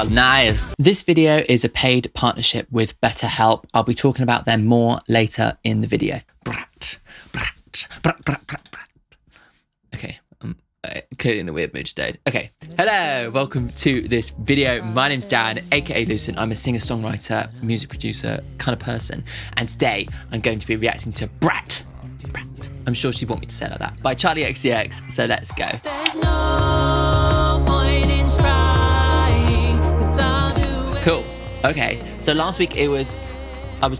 Yeah, nice. This video is a paid partnership with BetterHelp. I'll be talking about them more later in the video. Brat. Okay, I'm clearly in a weird mood today. Okay, hello, welcome to this video. My name's Dan, aka Lucent. I'm a singer-songwriter, music producer kind of person. And today I'm going to be reacting to BRAT. I'm sure she'd want me to say it like that. By Charli XCX, so let's go. There's no point in trying, 'cause I'll do it. Cool. Okay. So last week I was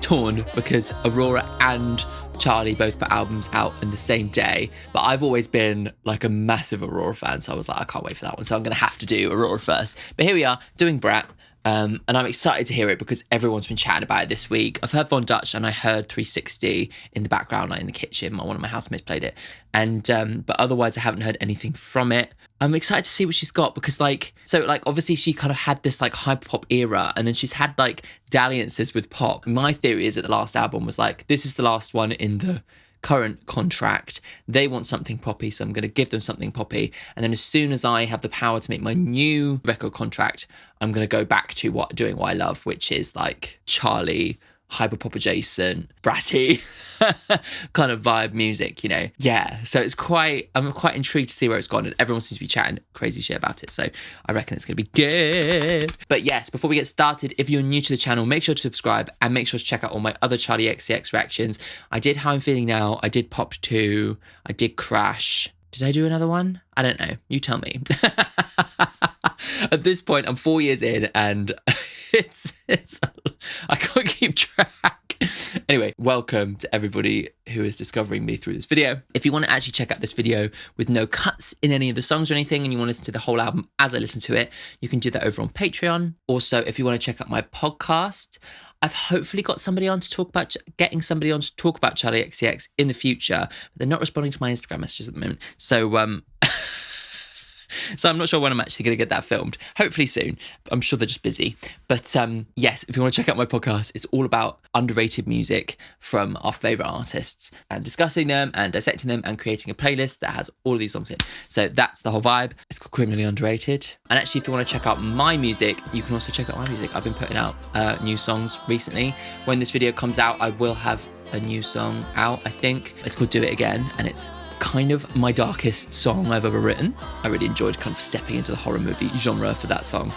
torn because Aurora and Charli both put albums out in the same day, but I've always been like a massive Aurora fan, so I was like, I can't wait for that one. So I'm gonna have to do Aurora first. But here we are doing BRAT. And I'm excited to hear it because everyone's been chatting about it this week. I've heard Von Dutch and I heard 360 in the background, like in the kitchen. One of my housemates played it. And but otherwise I haven't heard anything from it. I'm excited to see what she's got because obviously she kind of had this like hyper pop era and then she's had like dalliances with pop. My theory is that the last album was like, this is the last one in the current contract. They want something poppy, so I'm going to give them something poppy. And then as soon as I have the power to make my new record contract, I'm going to go back to doing what I love, which is like Charli, hyperpop adjacent, bratty kind of vibe music, you know? Yeah, so I'm quite intrigued to see where it's gone, and everyone seems to be chatting crazy shit about it, so I reckon it's going to be good. But yes, before we get started, if you're new to the channel, make sure to subscribe and make sure to check out all my other Charli XCX reactions. I did How I'm Feeling Now, I did Pop 2, I did Crash. Did I do another one? I don't know. You tell me. At this point, I'm 4 years in and it's I can't keep track. Anyway, welcome to everybody who is discovering me through this video. If you want to actually check out this video with no cuts in any of the songs or anything, and you want to listen to the whole album as I listen to it, you can do that over on Patreon. Also, if you want to check out my podcast, I've hopefully got getting somebody on to talk about Charli XCX in the future, but they're not responding to my Instagram messages at the moment. So I'm not sure when I'm actually going to get that filmed. Hopefully soon. I'm sure they're just busy. But yes, if you want to check out my podcast, it's all about underrated music from our favourite artists and discussing them and dissecting them and creating a playlist that has all of these songs in. So that's the whole vibe. It's called Criminally Underrated. And actually, if you want to check out my music, you can also check out my music. I've been putting out new songs recently. When this video comes out, I will have a new song out, I think. It's called Do It Again, and it's kind of my darkest song I've ever written. I really enjoyed kind of stepping into the horror movie genre for that song.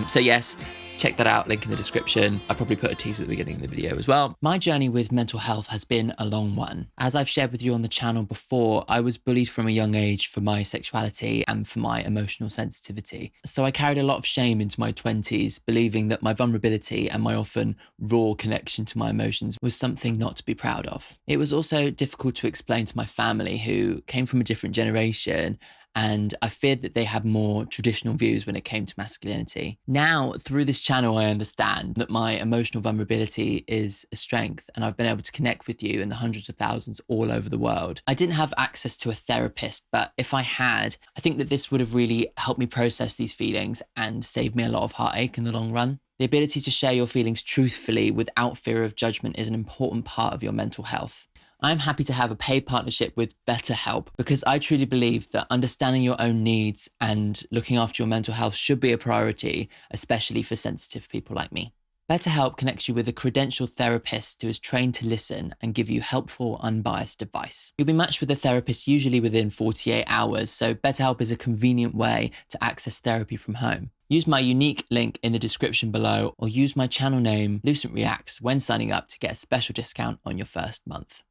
So yes, check that out, link in the description. I probably put a teaser at the beginning of the video as well. My journey with mental health has been a long one. As I've shared with you on the channel before, I was bullied from a young age for my sexuality and for my emotional sensitivity. So I carried a lot of shame into my 20s, believing that my vulnerability and my often raw connection to my emotions was something not to be proud of. It was also difficult to explain to my family, who came from a different generation, and I feared that they had more traditional views when it came to masculinity. Now, through this channel, I understand that my emotional vulnerability is a strength, and I've been able to connect with you and the hundreds of thousands all over the world. I didn't have access to a therapist, but if I had, I think that this would have really helped me process these feelings and saved me a lot of heartache in the long run. The ability to share your feelings truthfully without fear of judgment is an important part of your mental health. I'm happy to have a paid partnership with BetterHelp because I truly believe that understanding your own needs and looking after your mental health should be a priority, especially for sensitive people like me. BetterHelp connects you with a credentialed therapist who is trained to listen and give you helpful, unbiased advice. You'll be matched with a therapist usually within 48 hours, so BetterHelp is a convenient way to access therapy from home. Use my unique link in the description below or use my channel name, Lucent Reacts, when signing up to get a special discount on your first month.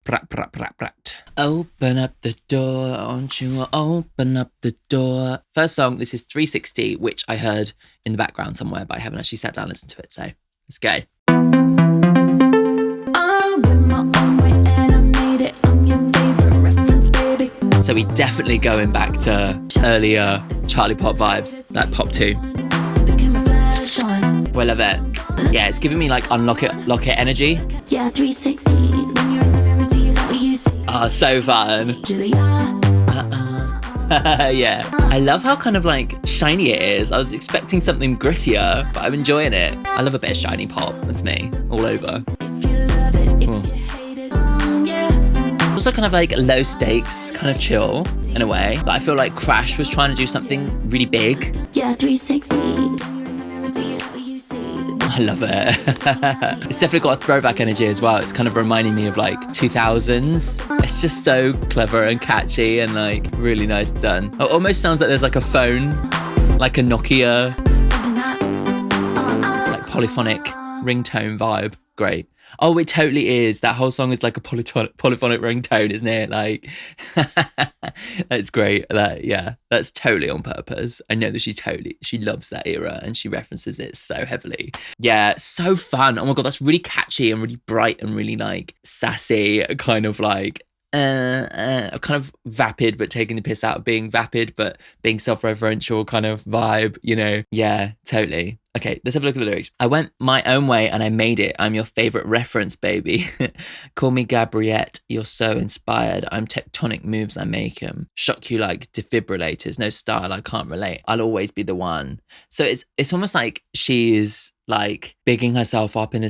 Brat, brat, brat, brat. Open up the door, won't you open up the door. First song, this is 360, which I heard in the background somewhere, but I haven't actually sat down and listened to it, so let's go. So we definitely going back to earlier Charli Pop vibes, like Pop 2. Well, I love it. Yeah, it's giving me like Unlock It, Lock It energy. Yeah, 360. When you're in the mirror, do you like what you see? Oh, so fun. Yeah. I love how kind of like shiny it is. I was expecting something grittier, but I'm enjoying it. I love a bit of shiny pop. That's me, all over. Also kind of like low stakes, kind of chill in a way. But I feel like Crash was trying to do something really big. Yeah, 360. I love it. It's definitely got a throwback energy as well. It's kind of reminding me of like 2000s. It's just so clever and catchy and like really nice done. It almost sounds like there's like a phone, like a Nokia, like polyphonic ringtone vibe. Great. Oh, it totally is. That whole song is like a polyphonic ringtone, isn't it? Like, that's great. That's totally on purpose. I know that she loves that era and she references it so heavily. Yeah, so fun. Oh my God, that's really catchy and really bright and really like sassy, kind of like, kind of vapid, but taking the piss out of being vapid, but being self-referential kind of vibe, you know? Yeah, totally. Okay, let's have a look at the lyrics. I went my own way and I made it. I'm your favorite reference, baby. Call me Gabriette. You're so inspired. I'm tectonic moves, I make 'em. Shock you like defibrillators. No style, I can't relate. I'll always be the one. So it's almost like she's like bigging herself up in a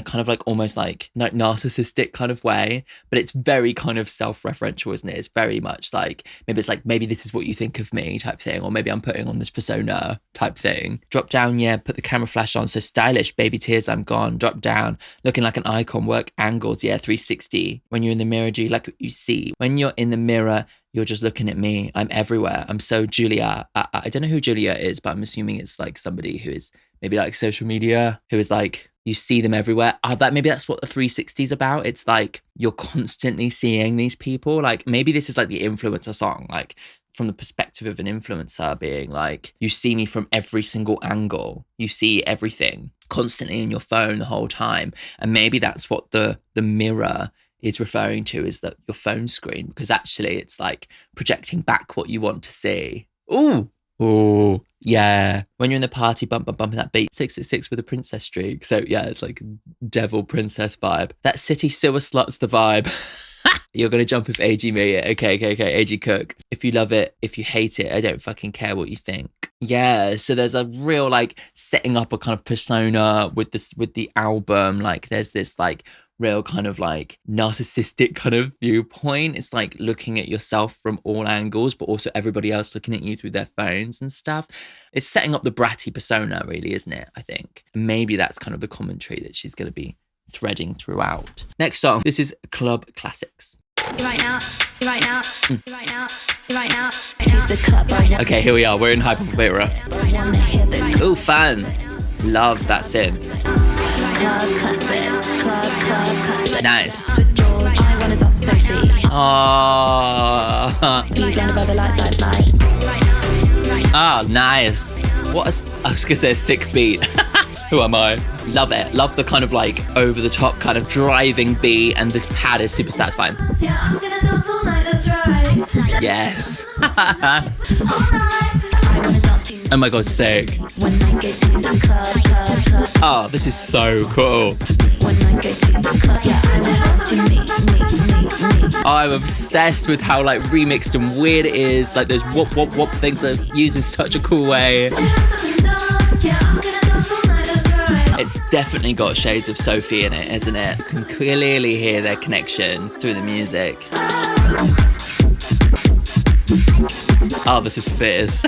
kind of like almost like narcissistic kind of way, but it's very kind of self-referential, isn't it? It's very much like maybe this is what you think of me type thing, or maybe I'm putting on this persona type thing. Drop down, yeah, put the camera flash on, so stylish, baby tears, I'm gone. Drop down, looking like an icon, work angles, yeah, 360. When you're in the mirror, do you like what you see? When you're in the mirror, you're just looking at me. I'm everywhere. I'm so Julia. I don't know who Julia is, but I'm assuming it's like somebody who is maybe like social media, who is like, you see them everywhere. Maybe that's what the 360 is about. It's like you're constantly seeing these people. Like maybe this is like the influencer song, like from the perspective of an influencer being like, you see me from every single angle. You see everything constantly in your phone the whole time. And maybe that's what the mirror is referring to, is that your phone screen, because actually it's like projecting back what you want to see. Ooh, yeah. When you're in the party, bumping that beat, 666 with a princess streak. So yeah, it's like devil princess vibe. That city sewer slut's the vibe. You're going to jump with AG me. Okay, AG Cook. If you love it, if you hate it, I don't fucking care what you think. Yeah, so there's a real like setting up a kind of persona with the album. Like there's this like real kind of like narcissistic kind of viewpoint. It's like looking at yourself from all angles, but also everybody else looking at you through their phones and stuff. It's setting up the bratty persona really, isn't it? I think. And maybe that's kind of the commentary that she's going to be threading throughout. Next song. This is Club Classics. Okay, here we are. We're in Hyperpop era. Ooh, fun. Love that synth. Club classics. Nice. With George, I wanna dance with Sophie. Oh. Evening above the lights, nice. Oh, nice. I was gonna say a sick beat. Who am I? Love it. Love the kind of like over the top kind of driving beat, and this pad is super satisfying. Yeah, I'm gonna dance all night, that's right. Yes. I wanna dance to you. Oh my God, sick. When I go to the club. Oh, this is so cool. When I go to the club, yeah, I wanna dance to me. I'm obsessed with how like remixed and weird it is. Like those whoop whoop whoop things are used in such a cool way. It's definitely got shades of Sophie in it, isn't it? You can clearly hear their connection through the music. Oh, this is fierce.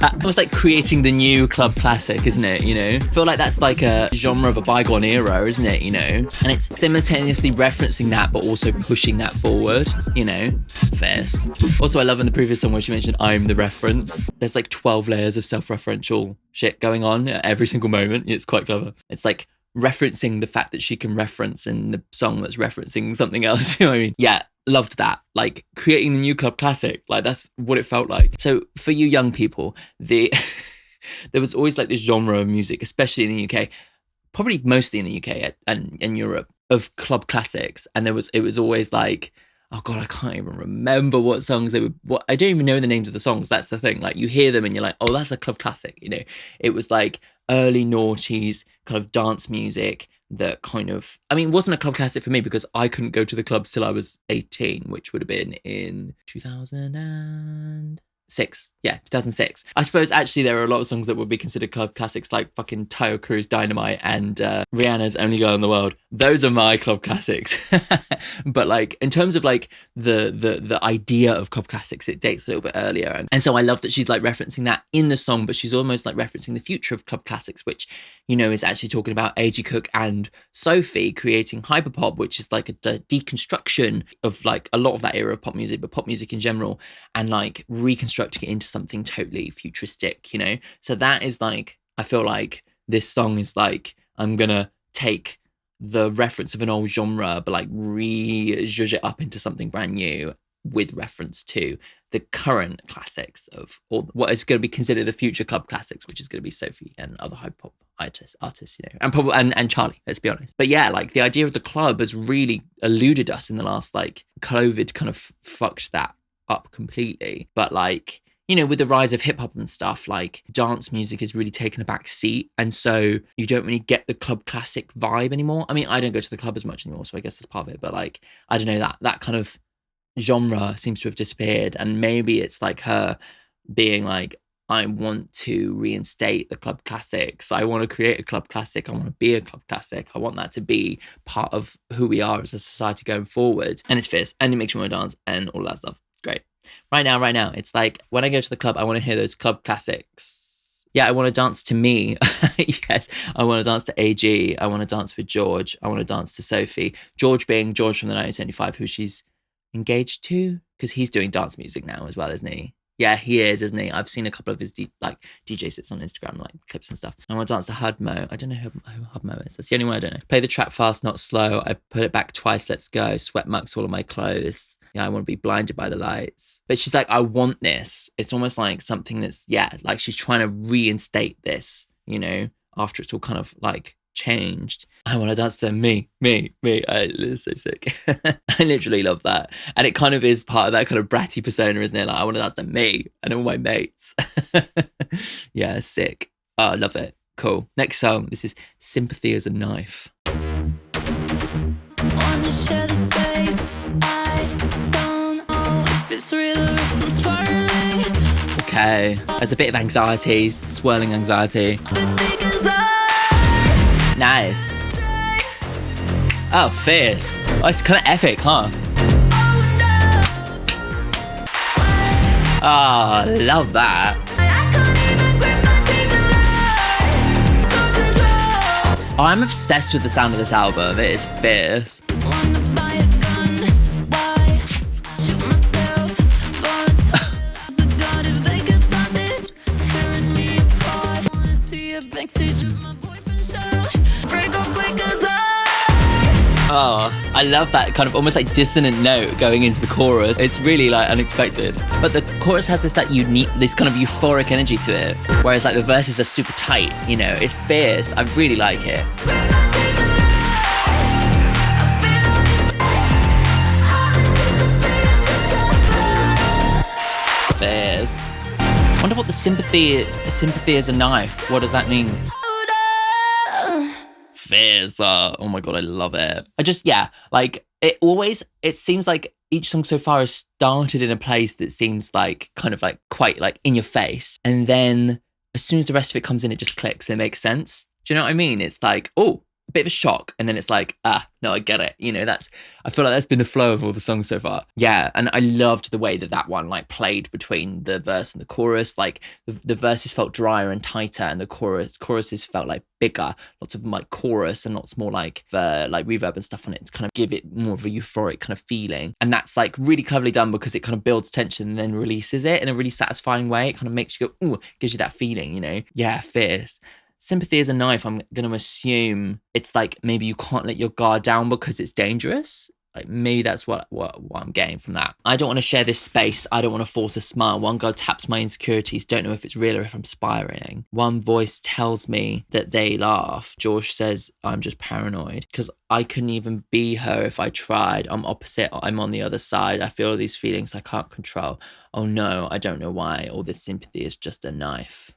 Almost like creating the new club classic, isn't it? You know, I feel like that's like a genre of a bygone era, isn't it? You know, and it's simultaneously referencing that, but also pushing that forward, you know, fierce. Also, I love in the previous song where she mentioned I'm the reference. There's like 12 layers of self-referential shit going on at every single moment. It's quite clever. It's like referencing the fact that she can reference in the song that's referencing something else. You know what I mean? Yeah. Loved that. Like creating the new club classic. Like that's what it felt like. So for you young people, there was always like this genre of music, especially in the UK, probably mostly in the UK and in Europe, of club classics. And it was always like, oh God, I can't even remember what songs they were. I don't even know the names of the songs. That's the thing. Like you hear them and you're like, oh, that's a club classic. You know, it was like early noughties kind of dance music that kind of, I mean, wasn't a club classic for me because I couldn't go to the clubs till I was 18, which would have been in 2006. 2006. Yeah, 2006. I suppose actually there are a lot of songs that would be considered club classics, like fucking Tayo Cruz Dynamite and Rihanna's Only Girl in the World. Those are my club classics. But like in terms of like the idea of club classics, it dates a little bit earlier. And so I love that she's like referencing that in the song, but she's almost like referencing the future of club classics, which, you know, is actually talking about A.G. Cook and Sophie creating hyperpop, which is like a deconstruction of like a lot of that era of pop music, but pop music in general, and like reconstructing it into something totally futuristic, you know? So that is like, I feel like this song is like, I'm gonna take the reference of an old genre, but like re-zhuzh it up into something brand new with reference to the current classics of, or what is going to be considered the future club classics, which is going to be Sophie and other hype pop artists, you know, and probably and Charli, let's be honest. But yeah, like the idea of the club has really eluded us in the last, like, COVID kind of fucked that up completely. But like, you know, with the rise of hip hop and stuff, like dance music has really taken a back seat. And so you don't really get the club classic vibe anymore. I mean, I don't go to the club as much anymore, so I guess that's part of it. But like, I don't know, that kind of genre seems to have disappeared. And maybe it's like her being like, I want to reinstate the club classics. I want to create a club classic. I want to be a club classic. I want that to be part of who we are as a society going forward. And it's fierce and it makes you want to dance and all that stuff. It's great. Right now, it's like when I go to the club, I want to hear those club classics. Yeah, I want to dance to me. Yes, I want to dance to AG. I want to dance with George. I want to dance to Sophie. George being George from the 1975, who she's engaged to, because he's doing dance music now as well, isn't he? Yeah, he is, isn't he? I've seen a couple of his DJ sets on Instagram, like clips and stuff. I want to dance to Hudmo. I don't know who Hudmo is. That's the only one I don't know. Play the track fast, not slow. I put it back twice. Let's go. Sweat mucks all of my clothes. Yeah, I want to be blinded by the lights. But she's like, I want this. It's almost like something that's, yeah, like she's trying to reinstate this, you know, after it's all kind of like changed. I want to dance to me. It's so sick. I literally love that. And it kind of is part of that kind of bratty persona, isn't it? Like, I want to dance to me and all my mates. Yeah, sick. Oh, I love it. Cool. Next song. This is Sympathy as a Knife. Wanna share the space. I don't know if it's real or if I'm spiraling. Okay. There's a bit of anxiety, swirling anxiety. Nice. Oh, fierce. Oh, it's kind of epic, huh? Oh, I love that. Oh, I'm obsessed with the sound of this album. It is fierce. Oh, I love that kind of almost like dissonant note going into the chorus. It's really like unexpected. But the chorus has this like unique, this kind of euphoric energy to it. Whereas like the verses are super tight, you know, it's fierce. I really like it. Fierce. I wonder what the sympathy as a knife, what does that mean? Fierce. Oh my God, I love it. It seems like each song so far has started in a place that seems like kind of like quite like in your face. And then as soon as the rest of it comes in, it just clicks and it makes sense. Do you know what I mean? It's like, oh, a bit of a shock. And then it's like, no, I get it. You know, I feel like that's been the flow of all the songs so far. Yeah. And I loved the way that one like played between the verse and the chorus. Like the verses felt drier and tighter and the choruses felt like bigger. Lots of like chorus and lots more like like reverb and stuff on it to kind of give it more of a euphoric kind of feeling. And that's like really cleverly done because it kind of builds tension and then releases it in a really satisfying way. It kind of makes you go, ooh, gives you that feeling, you know? Yeah, fierce. Sympathy as a knife, I'm going to assume it's like maybe you can't let your guard down because it's dangerous. Like maybe that's what I'm getting from that. I don't want to share this space. I don't want to force a smile. One girl taps my insecurities. Don't know if it's real or if I'm spiraling. One voice tells me that they laugh. George says I'm just paranoid because I couldn't even be her if I tried. I'm opposite. I'm on the other side. I feel all these feelings I can't control. Oh no, I don't know why. All this sympathy is just a knife.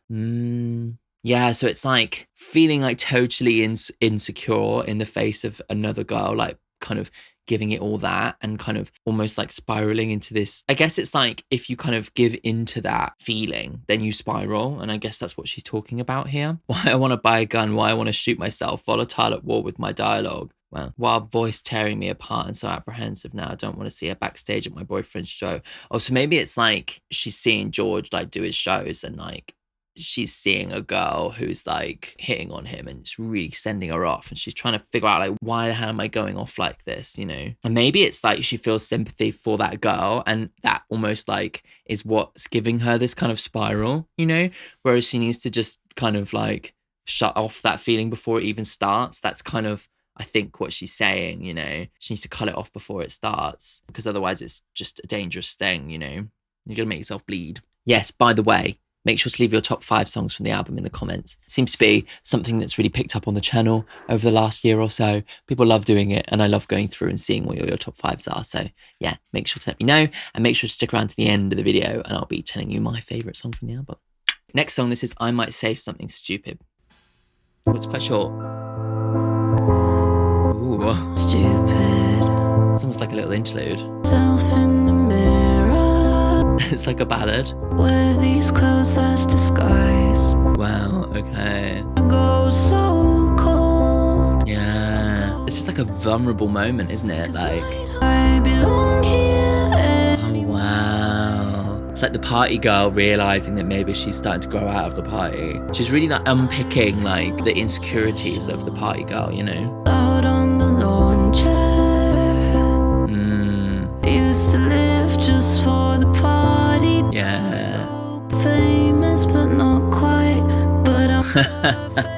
Yeah, so it's like feeling like totally insecure in the face of another girl, like kind of giving it all that and kind of almost like spiraling into this. I guess it's like if you kind of give into that feeling, then you spiral. And I guess that's what she's talking about here. Why I want to buy a gun, why I want to shoot myself, volatile at war with my dialogue. Well, wild voice tearing me apart and so apprehensive now. I don't want to see her backstage at my boyfriend's show. Oh, so maybe it's like she's seeing George like do his shows and like she's seeing a girl who's like hitting on him and it's really sending her off, and she's trying to figure out like, why the hell am I going off like this, you know? And maybe it's like she feels sympathy for that girl, and that almost like is what's giving her this kind of spiral, you know? Whereas she needs to just kind of like shut off that feeling before it even starts. That's kind of, I think, what she's saying, you know? She needs to cut it off before it starts, because otherwise it's just a dangerous thing, you know? You're going to make yourself bleed. Yes, by the way, make sure to leave your top 5 songs from the album in the comments. It seems to be something that's really picked up on the channel over the last year or so. People love doing it, and I love going through and seeing what your top 5s are. So yeah, make sure to let me know, and make sure to stick around to the end of the video, and I'll be telling you my favourite song from the album. Next song, this is I Might Say Something Stupid. Oh, it's quite short. Ooh. Stupid. It's almost like a little interlude. Self in the mirror. It's like a ballad. Wear these clothes as disguise. Wow, okay. I go so cold. Yeah. It's just like a vulnerable moment, isn't it? Like, I belong here. oh wow. It's like the party girl realizing that maybe she's starting to grow out of the party. She's really like unpicking like the insecurities of the party girl, you know? Out on the lawn chair. Used to live just for the party. Yeah. So famous, but not quite. But I'm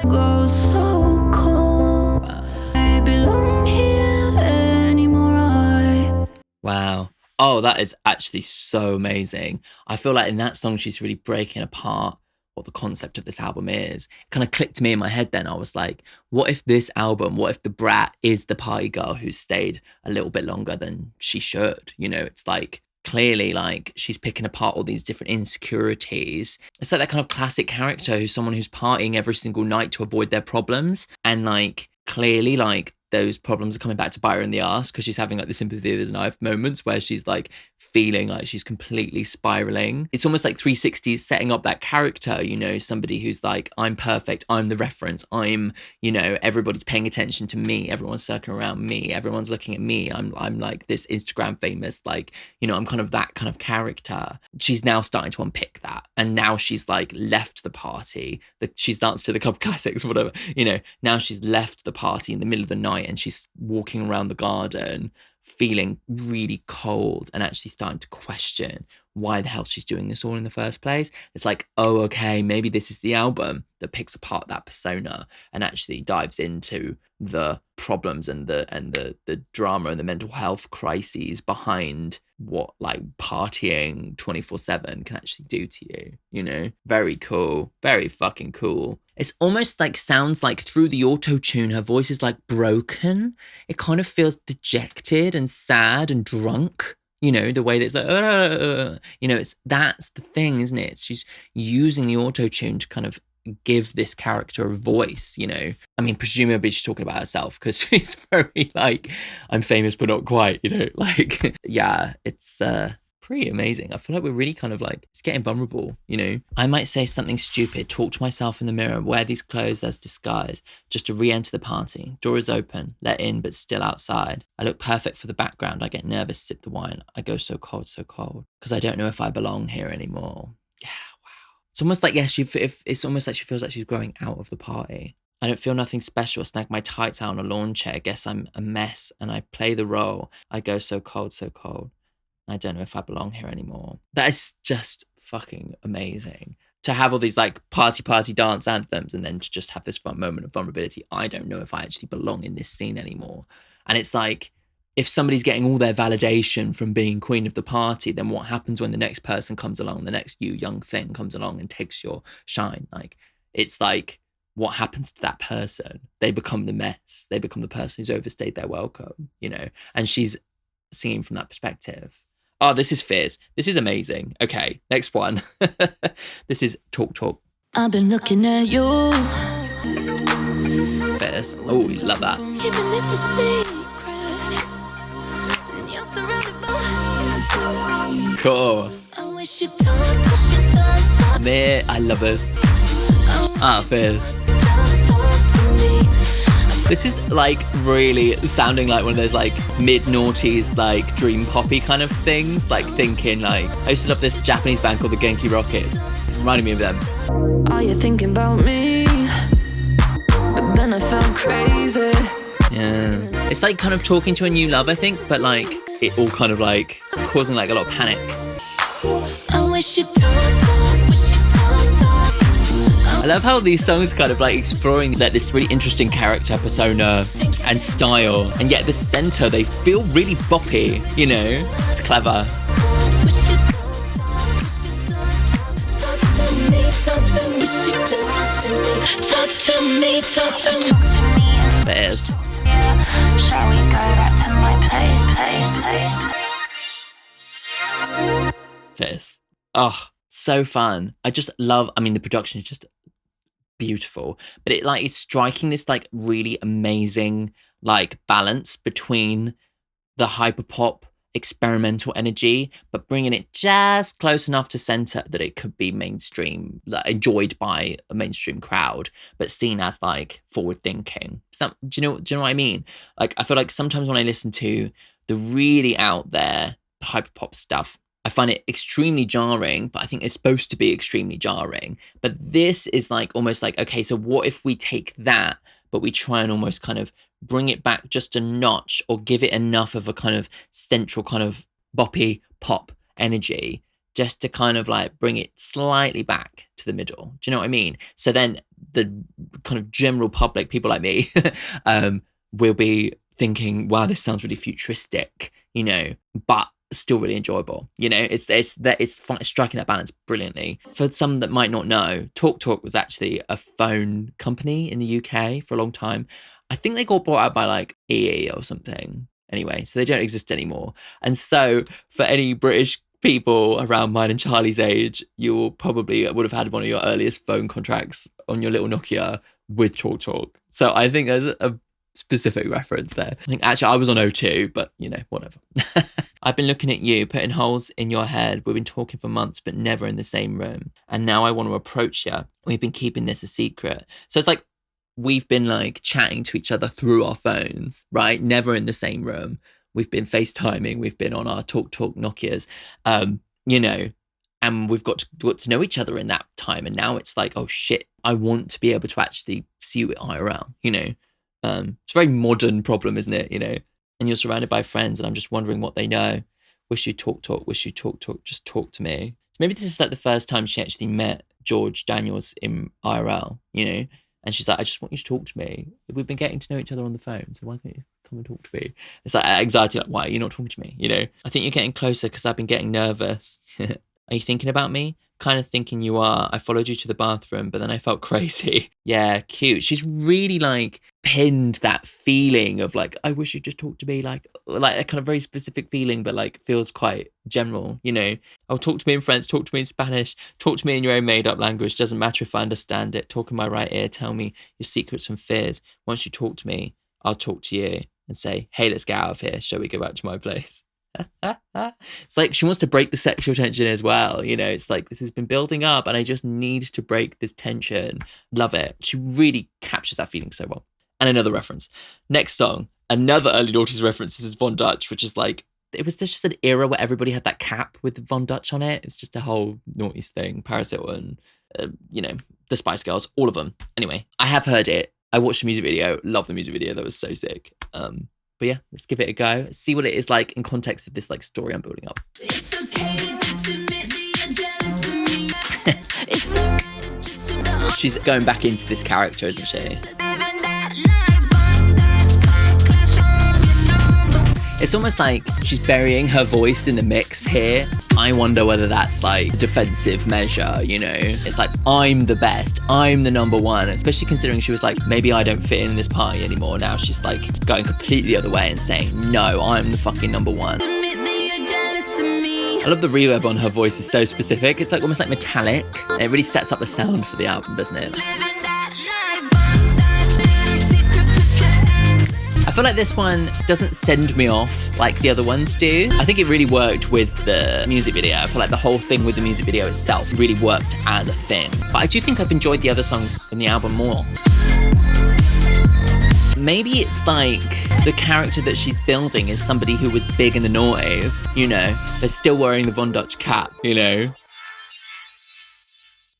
go so cold. Wow. I belong here anymore. Wow. Oh, that is actually so amazing. I feel like in that song, she's really breaking apart what the concept of this album is. It kind of clicked to me in my head then. I was like, what if this album, what if the Brat is the party girl who's stayed a little bit longer than she should? You know, it's like, clearly like she's picking apart all these different insecurities. It's like that kind of classic character who's someone who's partying every single night to avoid their problems. And like, clearly like those problems are coming back to bite her in the ass because she's having like the sympathy of the knife moments where she's like feeling like she's completely spiraling. It's almost like 360 setting up that character, you know, somebody who's like, I'm perfect, I'm the reference, I'm, you know, everybody's paying attention to me, everyone's circling around me, everyone's looking at me, I'm like this Instagram famous, like, you know, I'm kind of that kind of character. She's now starting to unpick that, and now she's like left the party, she's danced to the club classics, whatever, you know, now she's left the party in the middle of the night and she's walking around the garden feeling really cold and actually starting to question why the hell she's doing this all in the first place. It's like, oh, okay, maybe this is the album that picks apart that persona and actually dives into the problems and the drama and the mental health crises behind what like partying 24/7 can actually do to you, you know? Very cool. Very fucking cool. It's almost like sounds like through the auto-tune, her voice is like broken. It kind of feels dejected and sad and drunk. You know, the way that it's like, you know, that's the thing, isn't it? She's using the auto-tune to kind of give this character a voice, you know. I mean, presumably she's talking about herself because she's very like, I'm famous but not quite, you know, like, yeah, it's pretty amazing. I feel like we're really kind of like, it's getting vulnerable, you know. I might say something stupid, talk to myself in the mirror, wear these clothes as disguise, just to re-enter the party. Door is open, let in, but still outside. I look perfect for the background. I get nervous, sip the wine. I go so cold, because I don't know if I belong here anymore. Yeah, wow. It's almost like, yeah, it's almost like she feels like she's growing out of the party. I don't feel nothing special. Snag my tights out on a lawn chair. Guess I'm a mess and I play the role. I go so cold. I don't know if I belong here anymore. That is just fucking amazing. To have all these like party dance anthems and then to just have this fun moment of vulnerability. I don't know if I actually belong in this scene anymore. And it's like, if somebody's getting all their validation from being queen of the party, then what happens when the next person comes along, the next young thing comes along and takes your shine? Like, it's like, what happens to that person? They become the mess. They become the person who's overstayed their welcome, you know? And she's singing from that perspective. Oh, this is fierce. This is amazing. Okay, next one. This is Talk. I've been looking at you. Fierce. Oh, love that. Keeping this a secret. Cool. I wish you talk. Mate, I love this. Fizz. Talk to me. This is like really sounding like one of those like mid-noughties like dream poppy kind of things. Like thinking like, I used to love this Japanese band called the Genki Rockets. Reminding me of them. Are you thinking about me? But then I felt crazy. Yeah. It's like kind of talking to a new love, I think, but like it all kind of like causing like a lot of panic. I wish you talk. Wish you talk. I love how these songs kind of like exploring that this really interesting character persona and style, and yet the center they feel really boppy, you know? It's clever. Wish you talk to me. Talk to me. Fizz. Shall we go back to my place? Fizz. Oh, so fun. I just love, I mean, the production is just beautiful, but it like is striking this like really amazing like balance between the hyperpop experimental energy, but bringing it just close enough to center that it could be mainstream, like, enjoyed by a mainstream crowd, but seen as like forward thinking. Do you know what I mean? Like, I feel like sometimes when I listen to the really out there hyperpop stuff, I find it extremely jarring, but I think it's supposed to be extremely jarring. But this is like almost like, okay, so what if we take that, but we try and almost kind of bring it back just a notch, or give it enough of a kind of central kind of boppy pop energy just to kind of like bring it slightly back to the middle. Do you know what I mean? So then the kind of general public, people like me, will be thinking, wow, this sounds really futuristic, you know, but still really enjoyable. You know, it's striking that balance brilliantly. For some that might not know, TalkTalk was actually a phone company in the UK for a long time. I think they got bought out by like EE or something. Anyway, so they don't exist anymore. And so for any British people around mine and Charlie's age, you probably would have had one of your earliest phone contracts on your little Nokia with TalkTalk. So I think there's a specific reference there. I think actually I was on O2, but you know, whatever. I've been looking at you, putting holes in your head. We've been talking for months, but never in the same room. And now I want to approach you. We've been keeping this a secret. So it's like, we've been like chatting to each other through our phones, right? Never in the same room. We've been FaceTiming. We've been on our TalkTalk Nokias, you know, and we've got to know each other in that time. And now it's like, oh shit, I want to be able to actually see you IRL, you know? It's a very modern problem, isn't it? You know, and you're surrounded by friends and I'm just wondering what they know. Wish you talk, wish you talk, just talk to me. So maybe this is like the first time she actually met George Daniels in IRL, you know? And she's like, I just want you to talk to me. We've been getting to know each other on the phone, so why can't you come and talk to me? It's like anxiety, like, why are you not talking to me? You know, I think you're getting closer because I've been getting nervous. Are you thinking about me? Kind of thinking you are. I followed you to the bathroom, but then I felt crazy. Yeah, cute. She's really like pinned that feeling of like, I wish you'd just talk to me, like a kind of very specific feeling, but like feels quite general, you know? Oh, talk to me in French, talk to me in Spanish, talk to me in your own made up language. Doesn't matter if I understand it. Talk in my right ear. Tell me your secrets and fears. Once you talk to me, I'll talk to you and say, hey, let's get out of here. Shall we go back to my place? It's like she wants to break the sexual tension as well, you know. It's like this has been building up and I just need to break this tension. Love it. She really captures that feeling so well. And another reference, next song, another early noughties reference is Von Dutch, which is like, it was just an era where everybody had that cap with Von Dutch on it. It was just a whole noughties thing. Paris Hilton, you know, the Spice Girls, all of them. Anyway, I have heard it. I watched the music video. Love the music video. That was so sick. But yeah, let's give it a go. See what it is like in context of this like story I'm building up. It's okay to just admit that you're jealous of me. It's alright to just admit She's going back into this character, isn't she? living that life, but that's can't clash on your number. It's almost like she's burying her voice in the mix here. I wonder whether that's like a defensive measure, you know? It's like, I'm the best, I'm the number one, especially considering she was like, maybe I don't fit in this party anymore. Now she's like going completely the other way and saying, no, I'm the fucking number one. Admit that you're jealous of me. I love the reverb on her voice is so specific. It's like almost like metallic. And it really sets up the sound for the album, doesn't it? Living that life, but that's little secret picture. I feel like this one doesn't send me off like the other ones do. I think it really worked with the music video. I feel like the whole thing with the music video itself really worked as a thing. But I do think I've enjoyed the other songs in the album more. Maybe it's like the character that she's building is somebody who was big in the noughties, you know? They're still wearing the Von Dutch cap, you know?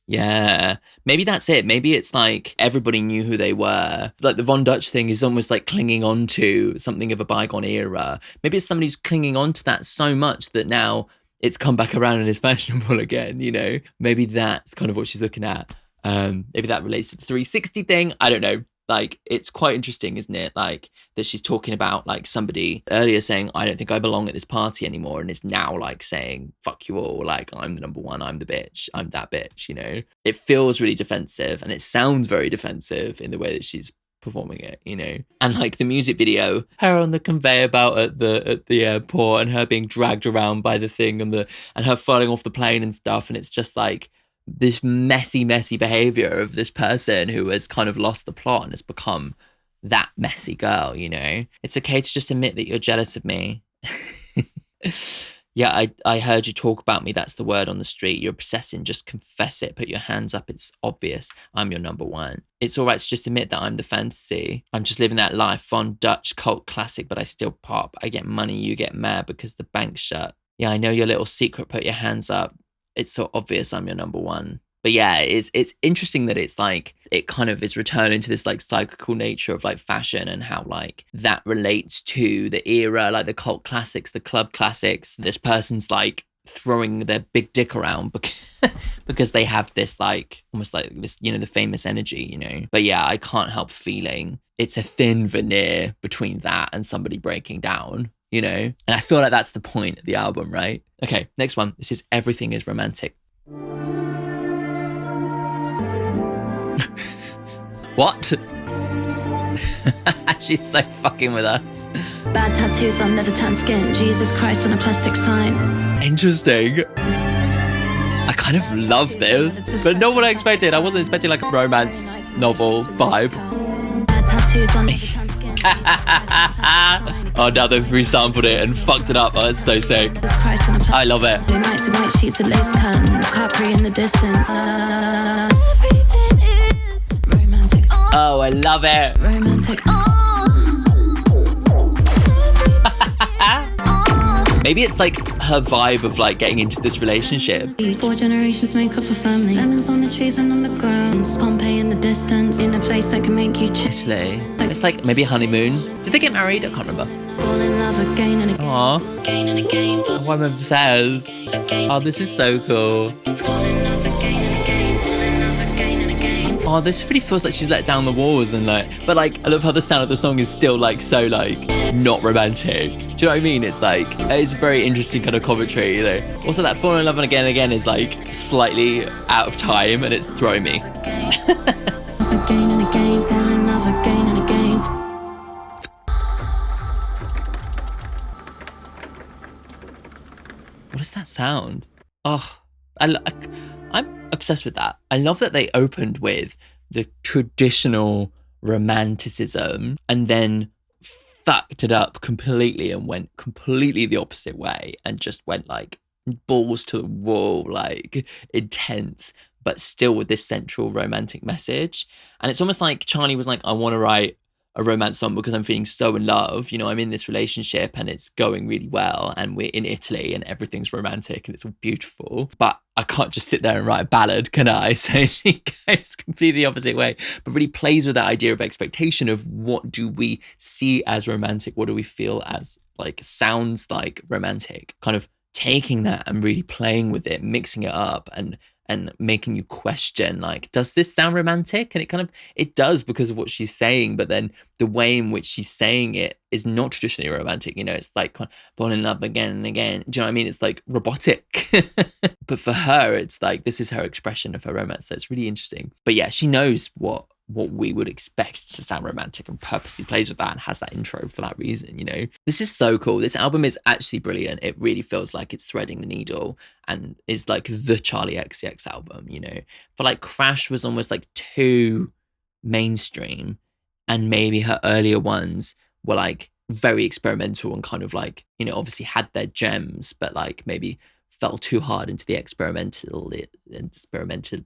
Yeah, maybe that's it. Maybe it's like everybody knew who they were. Like the Von Dutch thing is almost like clinging on to something of a bygone era. Maybe it's somebody who's clinging on to that so much that now it's come back around and is fashionable again, you know? Maybe that's kind of what she's looking at. Maybe that relates to the 360 thing. I don't know. Like, it's quite interesting, isn't it? Like, that she's talking about, like, somebody earlier saying, I don't think I belong at this party anymore. And is now, like, saying, fuck you all. Like, I'm the number one. I'm the bitch. I'm that bitch, you know? It feels really defensive. And it sounds very defensive in the way that she's performing it, you know? And, like, the music video, her on the conveyor belt at the airport and her being dragged around by the thing and her falling off the plane and stuff. And it's just, like, this messy behavior of this person who has kind of lost the plot and has become that messy girl, you know? It's okay to just admit that you're jealous of me. Yeah, I heard you talk about me. That's the word on the street. You're obsessing. Just confess it. Put your hands up. It's obvious. I'm your number one. It's all right to just admit that I'm the fantasy. I'm just living that life. Von Dutch cult classic, but I still pop. I get money. You get mad because the bank's shut. Yeah, I know your little secret. Put your hands up. It's so obvious I'm your number one. But yeah, it's interesting that it's like, it kind of is returning to this like cyclical nature of like fashion and how like that relates to the era, like the cult classics, the club classics. This person's like throwing their big dick around because they have this like, almost like this, you know, the famous energy, you know. But yeah, I can't help feeling it's a thin veneer between that and somebody breaking down, you know? And I feel like that's the point of the album, right? Okay, next one. This is Everything is Romantic. What? She's so fucking with us. Bad tattoos on leather tan skin. Jesus Christ on a plastic sign. Interesting. I kind of love this, but not what I expected. I wasn't expecting like a romance novel vibe. Bad tattoos on leather tan skin. Oh, now they've resampled it and fucked it up. Oh, it's so sick. I love it. Nights and white sheets of lace curtain. Capri in the distance. Everything is romantic. Oh, I love it. Romantic. Maybe it's like her vibe of like getting into this relationship. 4 generations make up a family. Lemons on the trees and on the ground. Pompeii in the distance. In a place that can make you chill. Italy. It's like maybe a honeymoon. Did they get married? I can't remember. Fall in love again and again. Aww. Again and again. One of them says, oh, this is so cool. Fall in love again and again. Fall in love again and again. Oh, this really feels like she's let down the walls and like, but like, I love how the sound of the song is still like so like not romantic. Do you know what I mean? It's like, it's a very interesting kind of commentary, you know. Also, that Fall in Love Again and Again is like slightly out of time and it's throwing me. Again and again. Fall in love again and again. What does that sound? Oh, I'm obsessed with that. I love that they opened with the traditional romanticism and then fucked it up completely and went completely the opposite way and just went like balls to the wall, like intense, but still with this central romantic message. And it's almost like Charli was like, I want to write a romance song because I'm feeling so in love. You know, I'm in this relationship and it's going really well and we're in Italy and everything's romantic and it's all beautiful. But I can't just sit there and write a ballad, can I? So she goes completely the opposite way, but really plays with that idea of expectation of what do we see as romantic? What do we feel as like sounds like romantic? Kind of taking that and really playing with it, mixing it up and making you question, like, does this sound romantic? And it does because of what she's saying, but then the way in which she's saying it is not traditionally romantic. You know, it's like fall in love again and again. Do you know what I mean? It's like robotic. But for her, it's like, this is her expression of her romance. So it's really interesting. But yeah, she knows what we would expect to sound romantic and purposely plays with that and has that intro for that reason, you know. This is so cool. This album is actually brilliant. It really feels like it's threading the needle and is like the Charli XCX album, you know. For like Crash was almost like too mainstream and maybe her earlier ones were like very experimental and kind of like, you know, obviously had their gems, but like maybe fell too hard into the experimentation.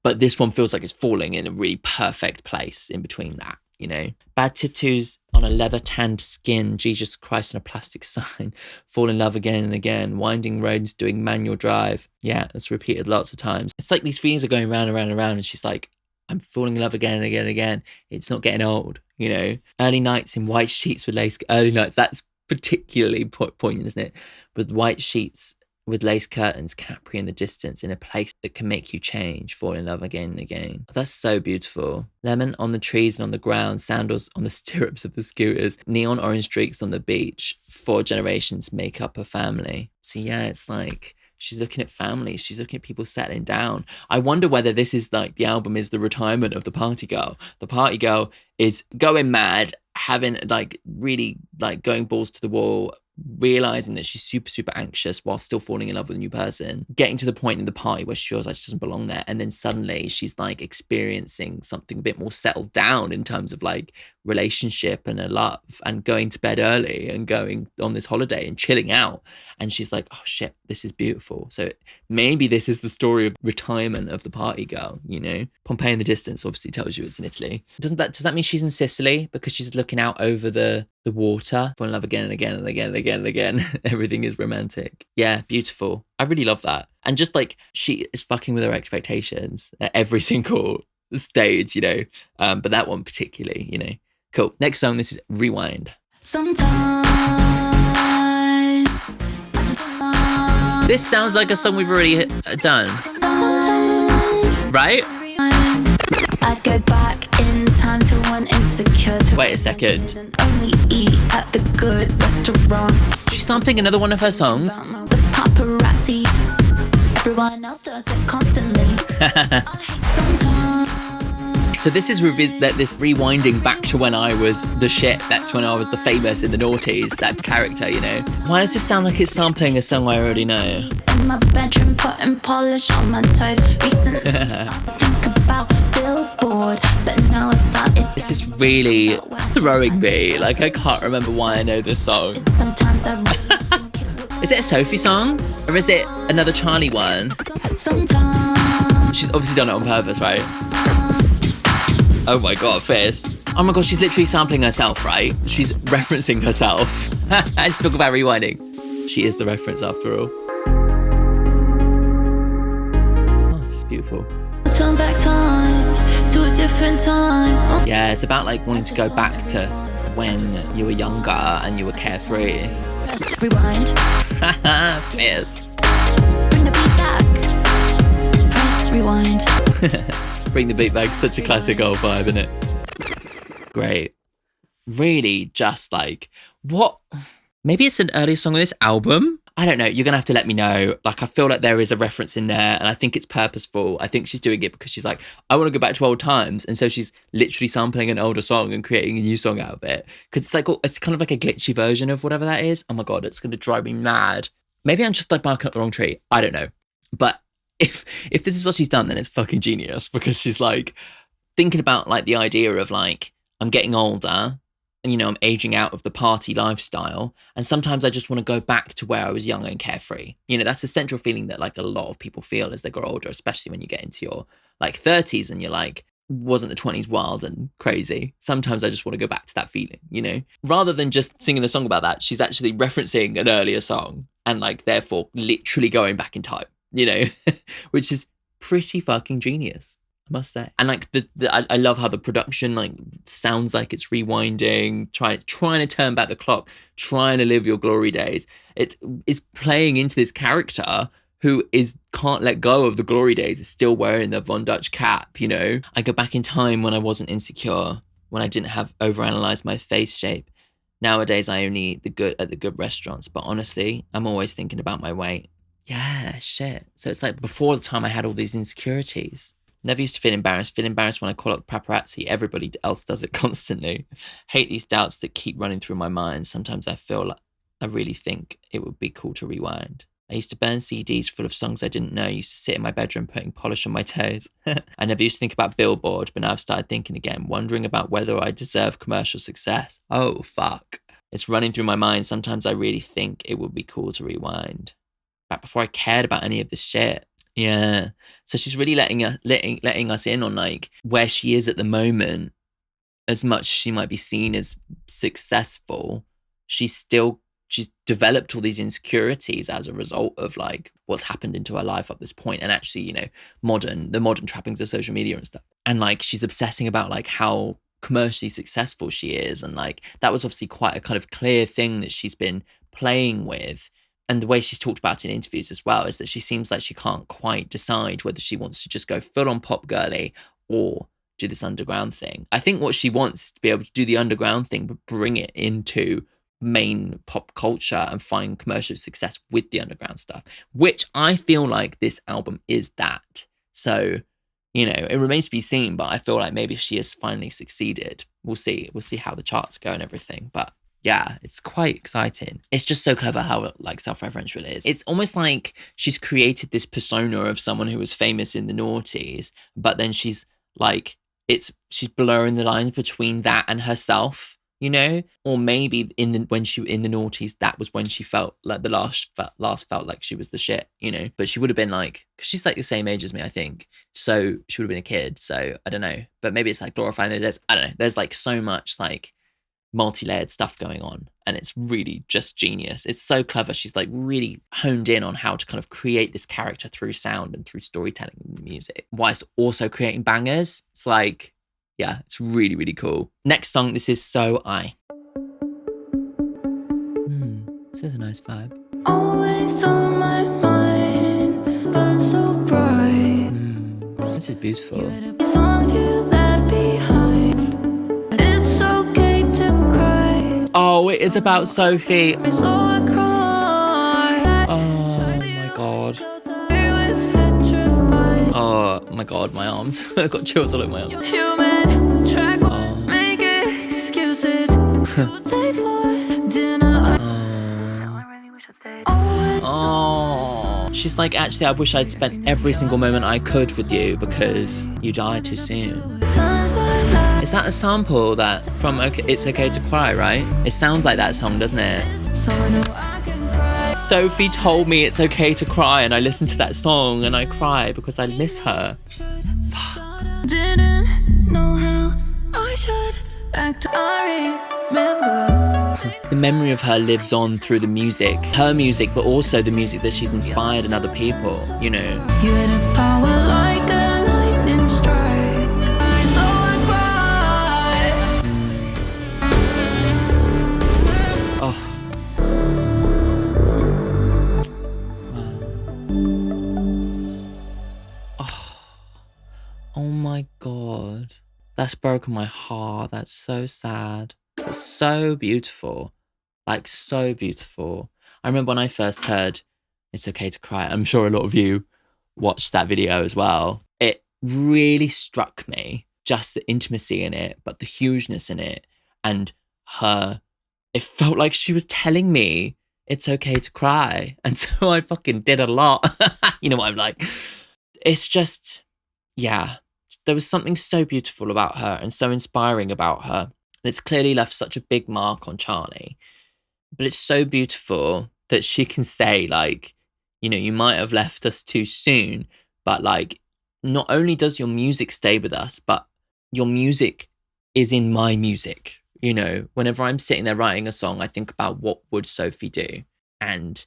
But this one feels like it's falling in a really perfect place in between that, you know. Bad tattoos on a leather tanned skin, Jesus Christ on a plastic sign, fall in love again and again, winding roads doing manual drive. Yeah, it's repeated lots of times. It's like these feelings are going round and round and round, and she's like, I'm falling in love again and again and again. It's not getting old, you know. Early nights in white sheets with lace, early nights, that's particularly poignant, isn't it? With white sheets with lace curtains, Capri in the distance, in a place that can make you change, fall in love again and again. That's so beautiful. Lemon on the trees and on the ground, sandals on the stirrups of the scooters, neon orange streaks on the beach. 4 generations make up a family. So yeah, it's like she's looking at families. She's looking at people settling down. I wonder whether this is like the album is the retirement of the party girl. The party girl is going mad, having like really like going balls to the wall, realizing that she's super, super anxious while still falling in love with a new person, getting to the point in the party where she feels like she doesn't belong there. And then suddenly she's like experiencing something a bit more settled down in terms of like relationship and a love, and going to bed early and going on this holiday and chilling out. And she's like, oh shit, this is beautiful. So maybe this is the story of retirement of the party girl, you know? Pompeii in the distance obviously tells you it's in Italy. Does that mean she's in Sicily because she's looking out over the water, fall in love again and again and again and again and again. Everything is romantic. Yeah, beautiful. I really love that. And just like she is fucking with her expectations at every single stage, you know. But that one particularly, you know. Cool. Next song, this is Rewind. Sometimes This sounds like a song we've already done, right? I'd go back in time to one insecure to Wait a second. only eat at the good restaurants. She's sampling another one of her songs. The paparazzi, everyone else does it constantly. I hate sometimes. So this is this rewinding back to when I was the shit, back to when I was the famous in the noughties, that character, you know. Why does this sound like it's sampling a song I already know? In my bedroom, putting polish on my toes. Recently, I think about Billboard, but now I've started. This is really throwing me. Like, I can't remember why I know this song. Sometimes I really think it would. Is it a Sophie song? Or is it another Charli one? Sometimes. She's obviously done it on purpose, right? Oh my god, fierce. Oh my god, she's literally sampling herself, right? She's referencing herself. And she talk about rewinding. She is the reference after all. Oh, it's just beautiful. Turn back time to a different time. Yeah, it's about like wanting to go back to when you were younger and you were carefree. Press rewind. Fierce. Bring the beat back. Press rewind. Bring the beat back, such a classic old vibe, isn't it? Great. Really just like, what? Maybe it's an earlier song on this album? I don't know. You're going to have to let me know. Like, I feel like there is a reference in there and I think it's purposeful. I think she's doing it because she's like, I want to go back to old times. And so she's literally sampling an older song and creating a new song out of it. Because it's like, it's kind of like a glitchy version of whatever that is. Oh my God, it's going to drive me mad. Maybe I'm just like barking up the wrong tree. I don't know. But if this is what she's done, then it's fucking genius, because she's like thinking about like the idea of like, I'm getting older and, you know, I'm aging out of the party lifestyle. And sometimes I just want to go back to where I was young and carefree. You know, that's a central feeling that like a lot of people feel as they grow older, especially when you get into your like 30s and you're like, wasn't the 20s wild and crazy? Sometimes I just want to go back to that feeling, you know, rather than just singing a song about that. She's actually referencing an earlier song and like, therefore literally going back in time, you know, which is pretty fucking genius, I must say. And like I love how the production like sounds like it's rewinding, trying to turn back the clock, trying to live your glory days. It is playing into this character who can't let go of the glory days, is still wearing the Von Dutch cap, you know. I go back in time when I wasn't insecure, when I didn't have overanalyzed my face shape. Nowadays I only eat at the good restaurants, but honestly, I'm always thinking about my weight. Yeah, shit. So it's like before the time I had all these insecurities. Never used to feel embarrassed when I call up the paparazzi. Everybody else does it constantly. Hate these doubts that keep running through my mind. Sometimes I feel like I really think it would be cool to rewind. I used to burn CDs full of songs I didn't know. I used to sit in my bedroom putting polish on my toes. I never used to think about Billboard, but now I've started thinking again, wondering about whether I deserve commercial success. Oh, fuck. It's running through my mind. Sometimes I really think it would be cool to rewind. Back before I cared about any of this shit. Yeah. So she's really letting us in on like where she is at the moment. As much as she might be seen as successful, she's developed all these insecurities as a result of like what's happened into her life up this point, and actually, you know, the modern trappings of social media and stuff. And like she's obsessing about like how commercially successful she is, and like that was obviously quite a kind of clear thing that she's been playing with. And the way she's talked about it in interviews as well is that she seems like she can't quite decide whether she wants to just go full on pop girly or do this underground thing. I think what she wants is to be able to do the underground thing, but bring it into main pop culture and find commercial success with the underground stuff, which I feel like this album is that. So, you know, it remains to be seen, but I feel like maybe she has finally succeeded. We'll see how the charts go and everything. But yeah, it's quite exciting. It's just so clever how like self-referential it is. It's almost like she's created this persona of someone who was famous in the noughties, but then she's like, she's blurring the lines between that and herself, you know? Or maybe when she in the noughties, that was when she felt like the last felt like she was the shit, you know? But she would have been like, because she's like the same age as me, I think. So she would have been a kid. So I don't know. But maybe it's like glorifying those days. I don't know. There's like so much like multi-layered stuff going on, and it's really just genius. It's so clever. She's like really honed in on how to kind of create this character through sound and through storytelling and music, whilst also creating bangers. It's like, yeah, it's really, really cool. Next song, this is So I. This is a nice vibe. Always on my mind, but so bright. This is beautiful. Songs you left behind. It's okay to cry. Oh, it is about Sophie. So I cry. Oh my god. I was petrified. Oh my god, my arms. I've got chills all over my arms. Human track make excuses. Stay for dinner. Oh, she's like, actually, I wish I'd spent every single moment I could with you because you died too soon. Is that a sample that from It's Okay to Cry, right? It sounds like that song, doesn't it? So I know I can cry. Sophie told me it's okay to cry, and I listened to that song and I cry because I miss her. Didn't know how I should act. I remember. The memory of her lives on through the music, her music, but also the music that she's inspired in other people, you know. You had a power like a lightning strike. So I cry. Oh. Wow. Oh my god. That's broken my heart. That's so sad. But so beautiful. Like, so beautiful. I remember when I first heard It's Okay to Cry. I'm sure a lot of you watched that video as well. It really struck me, just the intimacy in it, but the hugeness in it. And her, it felt like she was telling me it's okay to cry. And so I fucking did a lot. You know what I'm like? It's just, yeah. There was something so beautiful about her and so inspiring about her. It's clearly left such a big mark on Charli. But it's so beautiful that she can say, like, you know, you might have left us too soon, but like, not only does your music stay with us, but your music is in my music. You know, whenever I'm sitting there writing a song, I think about what would Sophie do? And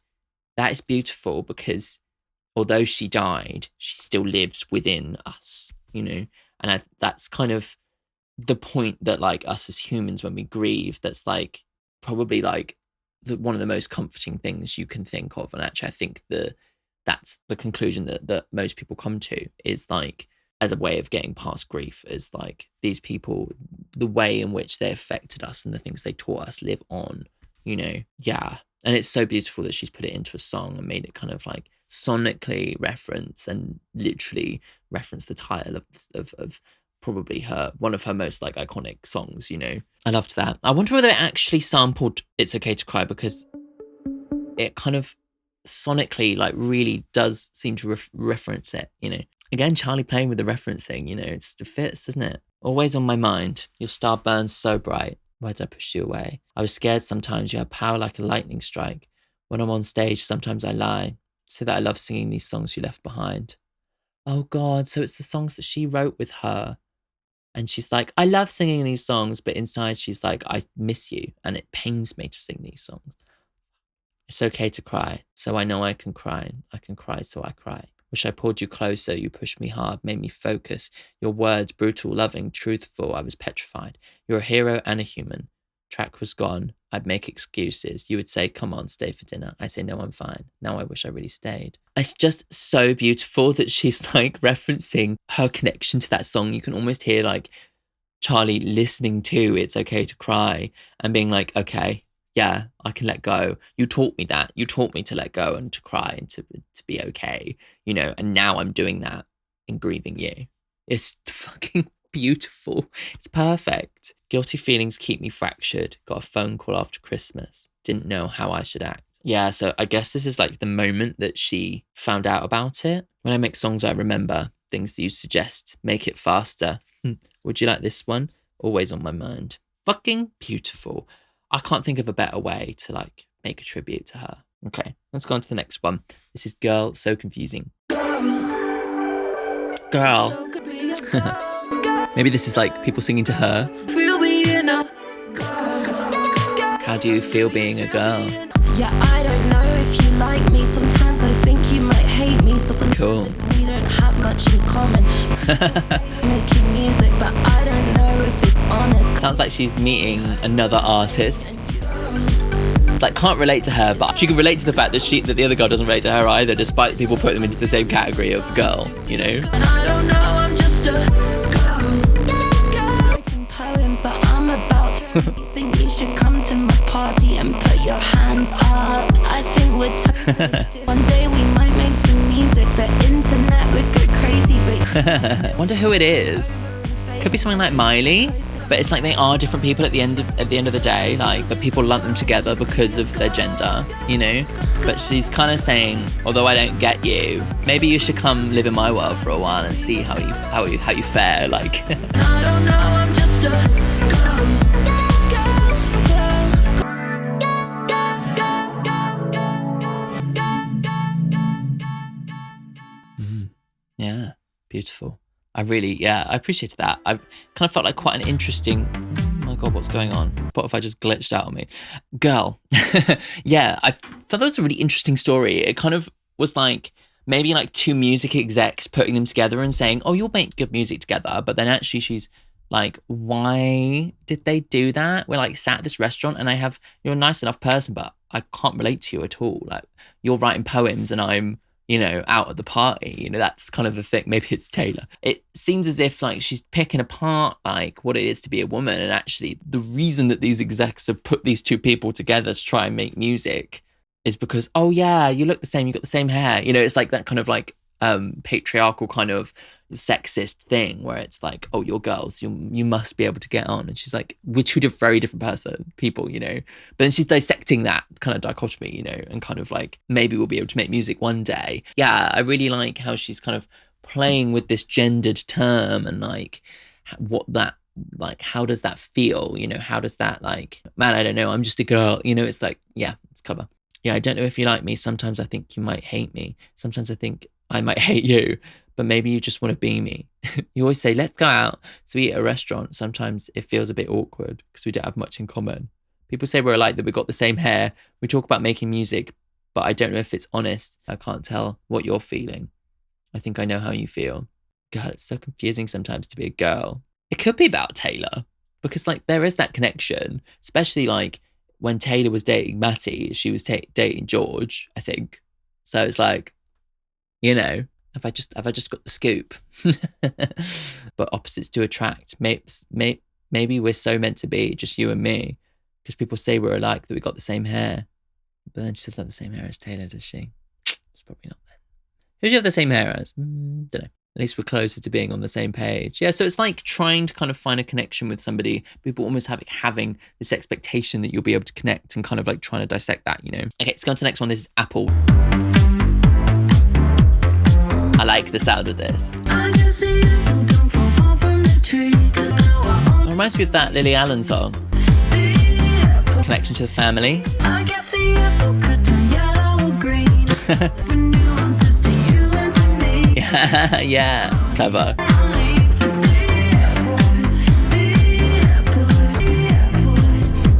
that is beautiful because although she died, she still lives within us, you know? And that's kind of the point that like us as humans, when we grieve, that's like probably like one of the most comforting things you can think of. And actually I think that's the conclusion that most people come to, is like, as a way of getting past grief, is like these people, the way in which they affected us and the things they taught us live on, you know? Yeah. And it's so beautiful that she's put it into a song and made it kind of like sonically reference and literally reference the title of probably one of her most like iconic songs, you know. I loved that. I wonder whether it actually sampled It's Okay to Cry, because it kind of sonically, like, really does seem to reference it, you know. Again, Charlie playing with the referencing, you know, it fits, doesn't it? Always on my mind. Your star burns so bright. Why did I push you away? I was scared sometimes. You have power like a lightning strike. When I'm on stage, sometimes I lie. Say that I love singing these songs you left behind. Oh God, so it's the songs that she wrote with her. And she's like, I love singing these songs, but inside she's like, I miss you and it pains me to sing these songs. It's okay to cry, so I know I can cry. I can cry, so I cry. Wish I pulled you closer, you pushed me hard, made me focus. Your words, brutal, loving, truthful, I was petrified. You're a hero and a human. Track was gone, I'd make excuses. You would say, come on, stay for dinner. I say, no, I'm fine. Now I wish I really stayed. It's just so beautiful that she's like referencing her connection to that song. You can almost hear like Charlie listening to It's Okay to Cry and being like, okay, yeah, I can let go. You taught me that. You taught me to let go and to cry and to be okay, you know, and now I'm doing that in grieving you. It's fucking beautiful. It's perfect. Guilty feelings keep me fractured. Got a phone call after Christmas. Didn't know how I should act. Yeah, so I guess this is like the moment that she found out about it. When I make songs, I remember things that you suggest. Make it faster. Would you like this one? Always on my mind. Fucking beautiful. I can't think of a better way to like make a tribute to her. Okay, let's go on to the next one. This is Girl, So Confusing. Girl. Maybe this is like people singing to her. How do you feel being a girl? Yeah, I don't know if you like me. Sometimes I think you might hate me. So Cool. We don't have much in common. Making music, but I don't know if it's honest. Sounds like she's meeting another artist. It's like, can't relate to her, but she can relate to the fact that the other girl doesn't relate to her either, despite people putting them into the same category of girl, you know? And I don't know, I'm just a girl. Writing poems, but I'm about to think you should come to my party and put your hands up. I think we're one day we might make some music. The internet would go crazy, but Wonder who it is. Could be something like Miley, but it's like they are different people at the end of the day, like, but people lump them together because of their gender, you know? But she's kind of saying, although I don't get you, maybe you should come live in my world for a while and see how you fare, like. I don't know, I'm just a Yeah, beautiful. I appreciated that. I kind of felt like quite an interesting, oh my God, what's going on? Spotify just glitched out on me. Girl. Yeah, I thought that was a really interesting story. It kind of was like maybe like two music execs putting them together and saying, oh, you'll make good music together. But then actually she's like, why did they do that? We're like sat at this restaurant and you're a nice enough person, but I can't relate to you at all. Like, you're writing poems and I'm, you know, out at the party, you know, that's kind of the thing. Maybe it's Taylor. It seems as if like she's picking apart like what it is to be a woman. And actually the reason that these execs have put these two people together to try and make music is because, oh yeah, you look the same, you got the same hair. You know, it's like that kind of like patriarchal kind of sexist thing where it's like, oh, you're girls, you must be able to get on. And she's like, we're two very different people, you know. But then she's dissecting that kind of dichotomy, you know, and kind of like, maybe we'll be able to make music one day. Yeah, I really like how she's kind of playing with this gendered term and like what that, like, how does that feel? You know, how does that like, man, I don't know, I'm just a girl, you know. It's like, yeah, it's clever. Yeah, I don't know if you like me. Sometimes I think you might hate me. Sometimes I think I might hate you, but maybe you just want to be me. You always say, let's go out. So we eat at a restaurant. Sometimes it feels a bit awkward because we don't have much in common. People say we're alike, that we've got the same hair. We talk about making music, but I don't know if it's honest. I can't tell what you're feeling. I think I know how you feel. God, it's so confusing sometimes to be a girl. It could be about Taylor because like there is that connection, especially like when Taylor was dating Matty, she was dating George, I think. So it's like, you know, have I just got the scoop? But opposites do attract. Maybe we're so meant to be, just you and me, because people say we're alike, that we got the same hair. But then she doesn't have the same hair as Taylor, does she? It's probably not then. Who do you have the same hair as? Don't know. At least we're closer to being on the same page. Yeah, so it's like trying to kind of find a connection with somebody. People almost having this expectation that you'll be able to connect and kind of like trying to dissect that, you know. Okay, let's go on to the next one. This is Apple. like the sound of this. I can see you don't fall far from the tree. 'Cause now I It reminds me of that Lily Allen song, Connection to the Family. I can see apple could turn yellow or green. For nuances to you and to me. Yeah, clever. Leave to the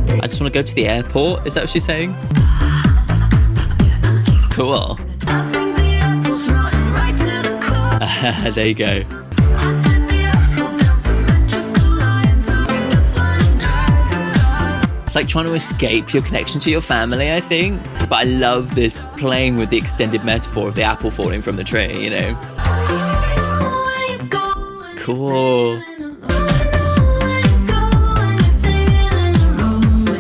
airport. I just want to go to the airport. Is that what she's saying? Cool. I think the apple's rotten right to the core. There you go. I split the apple down symmetrical lines. I bring the sun and drive. It's like trying to escape your connection to your family, I think. But I love this playing with the extended metaphor of the apple falling from the tree, you know? Where you go? Cool.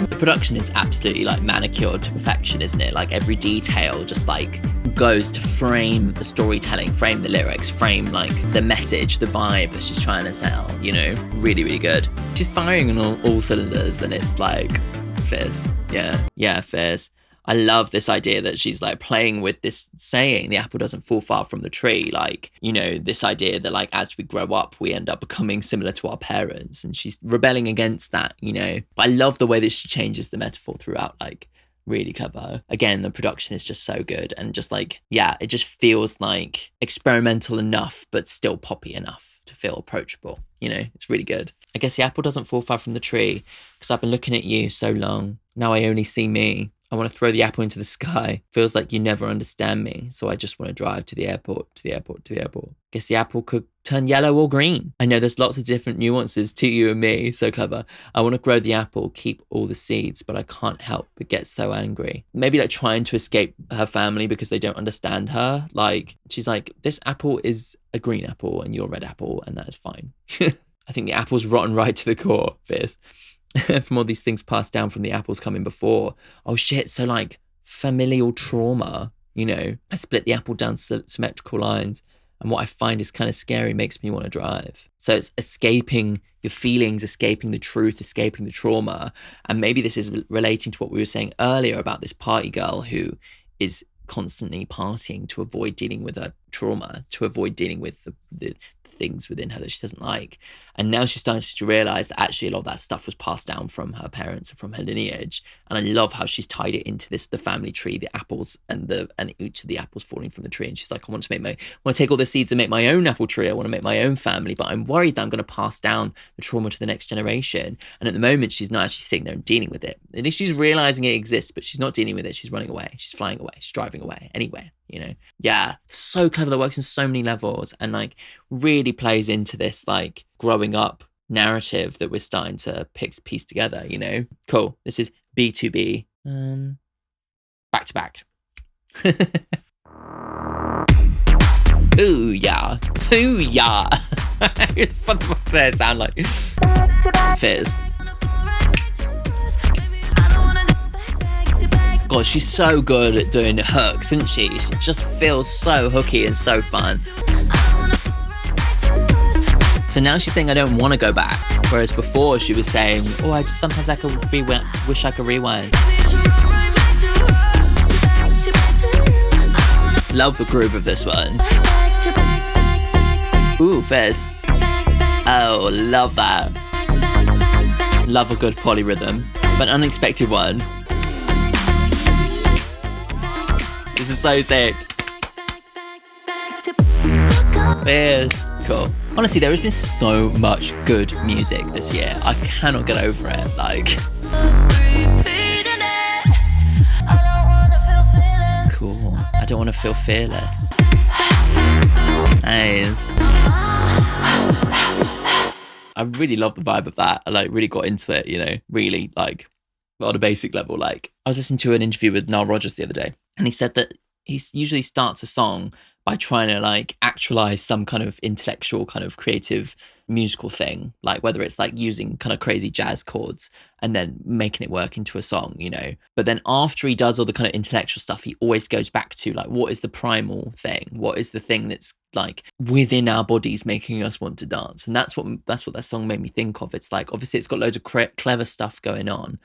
The production is absolutely like manicured to perfection, isn't it? Like every detail just like goes to frame the storytelling, frame the lyrics, frame like the message, the vibe that she's trying to sell, you know? Really, really good. She's firing on all cylinders and it's like fierce. Yeah, fierce. I love this idea that she's like playing with this saying, the apple doesn't fall far from the tree. Like, you know, this idea that like as we grow up, we end up becoming similar to our parents. And she's rebelling against that, you know. But I love the way that she changes the metaphor throughout, like really clever. Again, the production is just so good. And just like, yeah, it just feels like experimental enough, but still poppy enough to feel approachable. You know, it's really good. I guess the apple doesn't fall far from the tree because I've been looking at you so long. Now I only see me. I want to throw the apple into the sky. Feels like you never understand me. So I just want to drive to the airport, to the airport, to the airport. Guess the apple could turn yellow or green. I know there's lots of different nuances to you and me. So clever. I want to grow the apple, keep all the seeds, but I can't help but get so angry. Maybe like trying to escape her family because they don't understand her. Like, she's like, this apple is a green apple and you're a red apple and that is fine. I think the apple's rotten right to the core, fierce. From all these things passed down from the apples coming before. Oh shit, so like familial trauma, you know. I split the apple down symmetrical lines and what I find is kind of scary makes me want to drive. So it's escaping your feelings, escaping the truth, escaping the trauma. And maybe this is relating to what we were saying earlier about this party girl who is constantly partying to avoid dealing with her trauma, to avoid dealing with the things within her that she doesn't like. And now she's starting to realise that actually a lot of that stuff was passed down from her parents and from her lineage. And I love how she's tied it into the family tree, the apples and each of the apples falling from the tree. And she's like, I want to take all the seeds and make my own apple tree. I want to make my own family, but I'm worried that I'm going to pass down the trauma to the next generation. And at the moment, she's not actually sitting there and dealing with it. At least she's realising it exists, but she's not dealing with it. She's running away. She's flying away. She's driving away, anywhere, you know? Yeah, so clever. That works in so many levels and like really plays into this like growing up narrative that we're starting to piece together, you know? Cool. This is B2B. Back to back. Ooh, yeah. Ooh, yeah. What the fuck does it sound like? Fizz. God, she's so good at doing hooks, isn't she? She just feels so hooky and so fun. So now she's saying, I don't want to go back. Whereas before she was saying, oh, sometimes I could wish I could rewind. Love the groove of this one. Ooh, Fez. Oh, love that. Love a good polyrhythm. But an unexpected one. This is so sick. Fez. Cool. Honestly, there has been so much good music this year. I cannot get over it. Like, cool. I don't want to feel fearless. Nice. I really love the vibe of that. I like really got into it, you know, really like on a basic level. Like I was listening to an interview with Nile Rodgers the other day and he said that he usually starts a song by trying to like actualize some kind of intellectual kind of creative musical thing, like whether it's like using kind of crazy jazz chords and then making it work into a song, you know. But then after he does all the kind of intellectual stuff, he always goes back to like, what is the primal thing? What is the thing that's like within our bodies making us want to dance? And that's what that song made me think of. It's like, obviously it's got loads of clever stuff going on,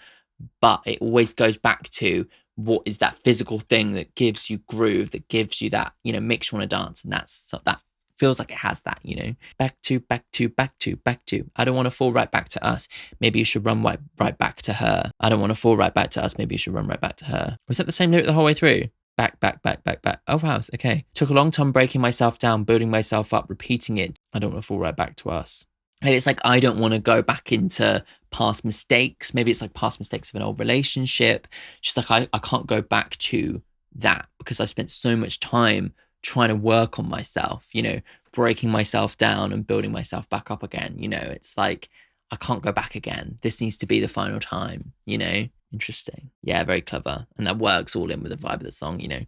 but it always goes back to what is that physical thing that gives you groove, that gives you that, you know, makes you want to dance. And that's that feels like it has that, you know. Back to, back to, back to, back to. I don't want to fall right back to us. Maybe you should run right back to her. I don't want to fall right back to us. Maybe you should run right back to her. Was that the same lyric the whole way through? Back, back, back, back, back. Oh, wow. Okay. Took a long time breaking myself down, building myself up, repeating it. I don't want to fall right back to us. Maybe it's like, I don't want to go back into past mistakes. Maybe it's like past mistakes of an old relationship. She's like, I can't go back to that because I spent so much time trying to work on myself, you know, breaking myself down and building myself back up again. You know, it's like, I can't go back again. This needs to be the final time, you know? Interesting. Yeah, very clever. And that works all in with the vibe of the song, you know?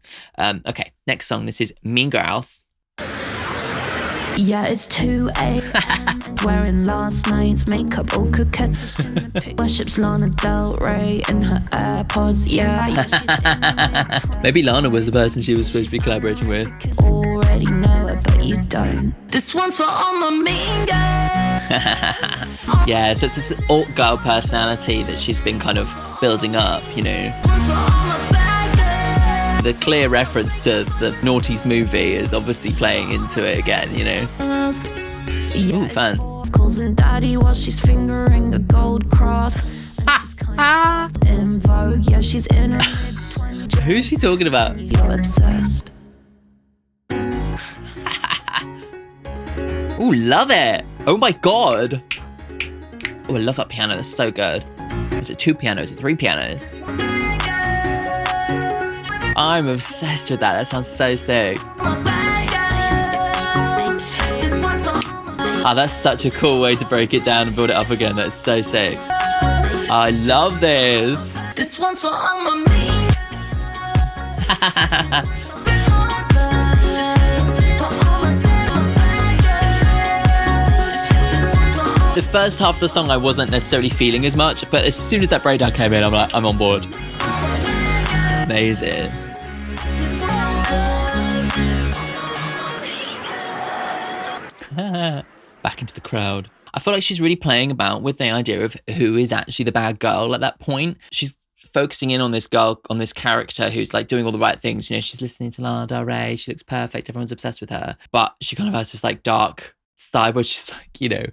Okay, next song. This is Mean Girls. Yeah, it's 2 a.m. Wearing last night's makeup, all coquettish in the pic. Worships Lana Del Rey in her AirPods. Yeah, Maybe Lana was the person she was supposed to be collaborating with. you already know it, but you don't. This one's for all my mean girls. Yeah, so it's this alt girl personality that she's been kind of building up, you know. One's for all my bad The clear reference to the Naughties movie is obviously playing into it again, you know. girls. Yeah, Ooh, fun. calls and daddy while she's fingering a gold cross. She's kind of in vogue, yeah, she's in her mid-20s. Who's she talking about? You're obsessed. Ooh, love it. Oh my God. Oh, I love that piano. That's so good. Is it 2 pianos or 3 pianos? I'm obsessed with that. That sounds so sick. Oh, that's such a cool way to break it down and build it up again. That's so sick. I love this. This one's for all my mean. The first half of the song I wasn't necessarily feeling as much, but as soon as that breakdown came in, I'm like, I'm on board. Amazing. Back into the crowd. I feel like she's really playing about with the idea of who is actually the bad girl at that point. She's focusing in on this girl, on this character who's like doing all the right things. You know, she's listening to Lana Del Rey. She looks perfect. Everyone's obsessed with her. But she kind of has this like dark side where she's like, you know,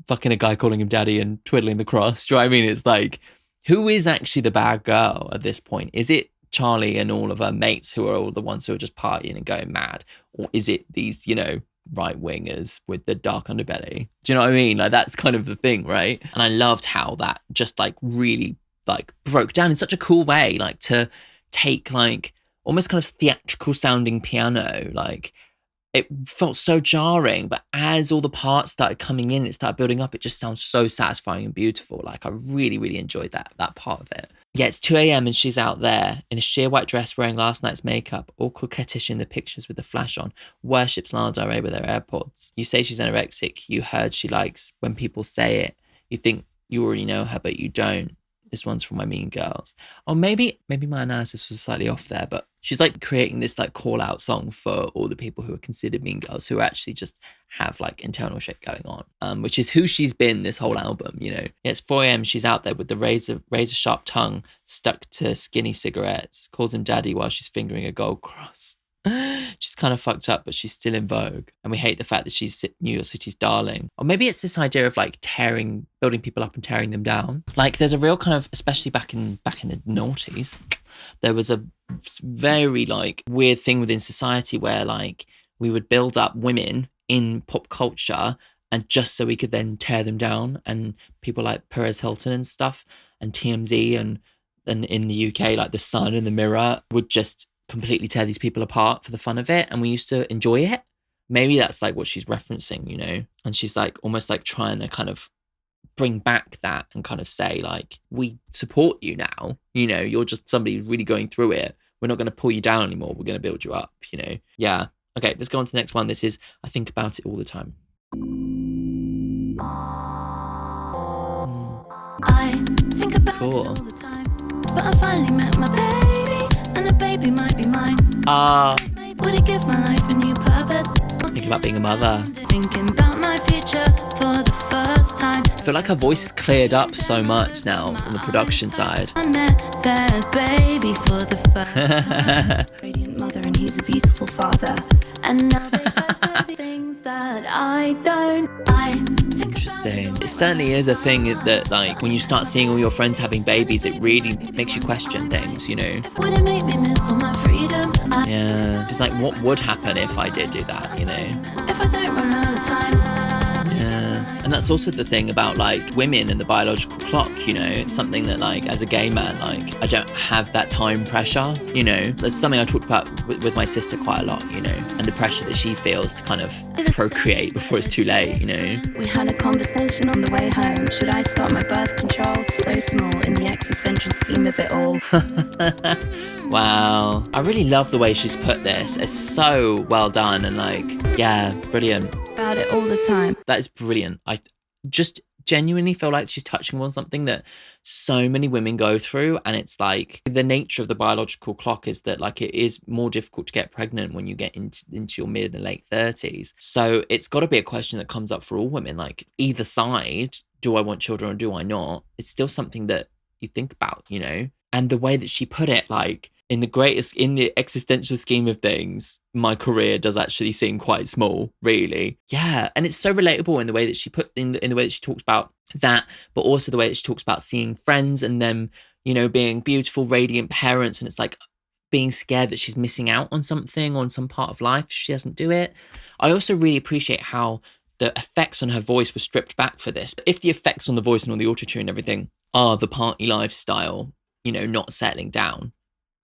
fucking a guy calling him daddy and twiddling the cross. Do you know what I mean? It's like, who is actually the bad girl at this point? Is it Charli and all of her mates who are all the ones who are just partying and going mad? Or is it these, you know, right-wingers with the dark underbelly? Do you know what I mean? Like, that's kind of the thing, right? And I loved how that just like really like broke down in such a cool way, like to take like almost kind of theatrical sounding piano, like it felt so jarring, but as all the parts started coming in, it started building up, it just sounds so satisfying and beautiful. Like I really, really enjoyed that part of it. Yeah, it's 2 a.m. and she's out there in a sheer white dress wearing last night's makeup, all coquettish in the pictures with the flash on, worships Lana Del Rey with her AirPods. You say she's anorexic, you heard she likes when people say it. You think you already know her, but you don't. This one's from my mean girls. Or maybe my analysis was slightly off there, but she's like creating this like call out song for all the people who are considered mean girls, who actually just have like internal shit going on, which is who she's been this whole album, you know. Yeah, it's 4 a.m. She's out there with the razor sharp tongue stuck to skinny cigarettes, calls him daddy while she's fingering a gold cross. She's kind of fucked up, but she's still in vogue. And we hate the fact that she's New York City's darling. Or maybe it's this idea of like building people up and tearing them down. Like there's a real kind of, especially back in the noughties, there was a very like weird thing within society where like we would build up women in pop culture and just so we could then tear them down. And people like Perez Hilton and stuff and TMZ and in the UK, like The Sun and The Mirror would just completely tear these people apart for the fun of it, and we used to enjoy it. Maybe that's like what she's referencing, you know, and she's like almost like trying to kind of bring back that and kind of say like, we support you now, you know, you're just somebody really going through it, we're not going to pull you down anymore, we're going to build you up, you know. Yeah, okay, let's go on to the next one. This is I Think About It All the Time. I think about Cool. it all the time, but I finally met my baby, and the baby might be mine. Would it give my life a new purpose? Thinking about being a mother. Thinking about my future for the first time. I feel like her voice has cleared up so much now on the production side. I met their baby for the first time. Radiant mother, and he's a beautiful father. And now they have things that I think Interesting. It certainly is a thing that, like, when you start seeing all your friends having babies, it really makes you question things, you know? would it make me miss all my freedom? Yeah. It's like, what would happen if I did do that, you know? If I don't run out of time. Yeah. And that's also the thing about, like, women and the biological clock, you know? It's something that, like, as a gay man, like, I don't have that time pressure, you know? That's something I talked about with my sister quite a lot, you know? And the pressure that she feels to kind of procreate before it's too late, you know? We had a conversation on the way home. Should I start my birth control? So small in the existential scheme of it all. Wow. I really love the way she's put this. It's so well done and, like, yeah, brilliant. About it all the time. That is brilliant. I just genuinely feel like she's touching on something that so many women go through, and it's like the nature of the biological clock is that, like, it is more difficult to get pregnant when you get into your mid and late 30s. So it's got to be a question that comes up for all women, like, either side, do I want children or do I not? It's still something that you think about, you know? And the way that she put it, like, in the existential scheme of things, my career does actually seem quite small, really. Yeah, and it's so relatable in the way that she in the way that she talks about that, but also the way that she talks about seeing friends and them, you know, being beautiful, radiant parents, and it's like being scared that she's missing out on something, on some part of life if she doesn't do it. I also really appreciate how the effects on her voice were stripped back for this. But if the effects on the voice and on the autotune and everything are the party lifestyle, you know, not settling down,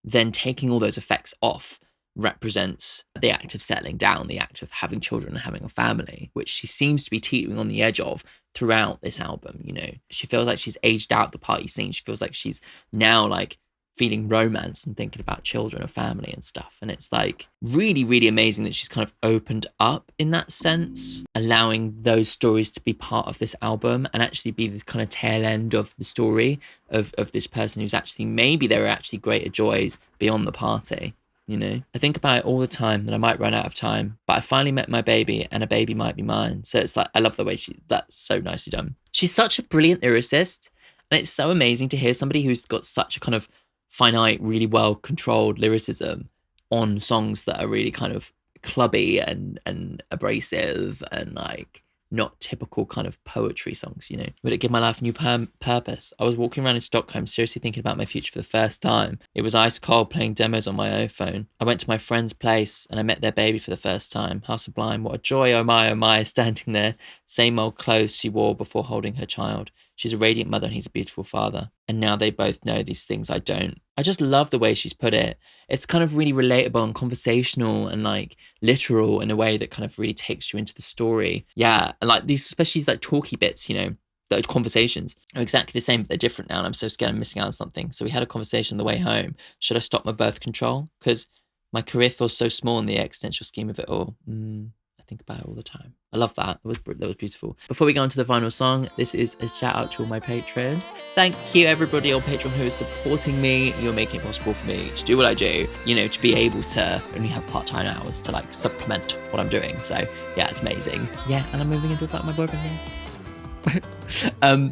then taking all those effects off represents the act of settling down, the act of having children and having a family, which she seems to be teetering on the edge of throughout this album, you know. She feels like she's aged out the party scene. She feels like she's now, like, feeling romance and thinking about children and family and stuff. And it's, like, really, really amazing that she's kind of opened up in that sense, allowing those stories to be part of this album and actually be the kind of tail end of the story of this person who's actually, maybe there are actually greater joys beyond the party, you know? I think about it all the time that I might run out of time, but I finally met my baby and a baby might be mine. So it's like, I love the way that's so nicely done. She's such a brilliant lyricist, and it's so amazing to hear somebody who's got such a kind of finite, really well controlled lyricism on songs that are really kind of clubby and abrasive and, like, not typical kind of poetry songs, you know. Would it give my life a new purpose? I was walking around in Stockholm seriously thinking about my future for the first time. It was ice cold, playing demos on my iPhone. I went to my friend's place and I met their baby for the first time. How sublime, what a joy, oh my, standing there. Same old clothes she wore before holding her child. She's a radiant mother and he's a beautiful father. And now they both know these things I don't. I just love the way she's put it. It's kind of really relatable and conversational and, like, literal in a way that kind of really takes you into the story. Yeah, and, like, these, especially these, like, talky bits, you know, the conversations are exactly the same, but they're different now, and I'm so scared I'm missing out on something. So we had a conversation on the way home. Should I stop my birth control? Because my career feels so small in the existential scheme of it all. I think about it all the time. I love that. That was beautiful. Before we go on to the final song, this is a shout out to all my patrons. Thank you everybody on Patreon who is supporting me. You're making it possible for me to do what I do, you know, to be able to only have part-time hours to, like, supplement what I'm doing. So yeah, it's amazing. Yeah, and I'm moving into a flat with my boyfriend now.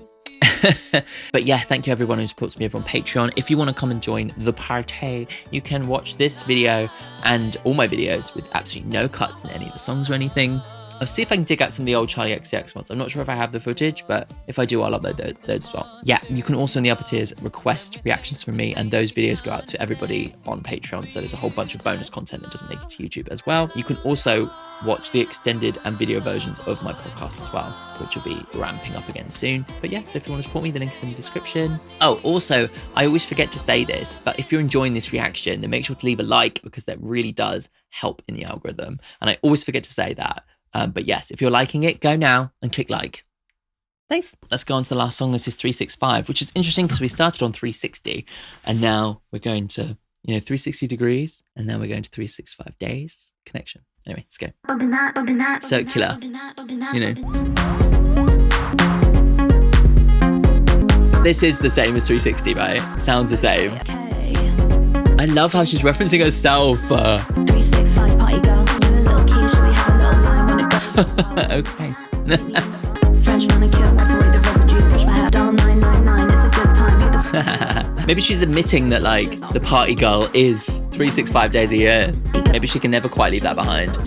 But yeah, thank you everyone who supports me over on Patreon. If you want to come and join the party, you can watch this video and all my videos with absolutely no cuts in any of the songs or anything. I'll see if I can dig out some of the old Charli XCX ones. I'm not sure if I have the footage, but if I do, I'll upload those as well. Yeah, you can also in the upper tiers request reactions from me, and those videos go out to everybody on Patreon. So there's a whole bunch of bonus content that doesn't make it to YouTube as well. You can also watch the extended and video versions of my podcast as well, which will be ramping up again soon. But yeah, so if you want to support me, the link is in the description. Oh, also, I always forget to say this, but if you're enjoying this reaction, then make sure to leave a like, because that really does help in the algorithm. And I always forget to say that. But yes, if you're liking it, go now and click like. Thanks. Let's go on to the last song. This is 365, which is interesting because we started on 360 and now we're going to, 360 degrees, and now we're going to 365 days. Connection. Anyway, let's go. Circular. This is the same as 360, right? Sounds the same. I love how she's referencing herself. 365 party girl. Do a little key, should we have a little line when it goes? Okay. French manicure, wipe away the residue, push my hair down 999, it's a good time. Maybe she's admitting that, like, the party girl is 365 days a year. Maybe she can never quite leave that behind.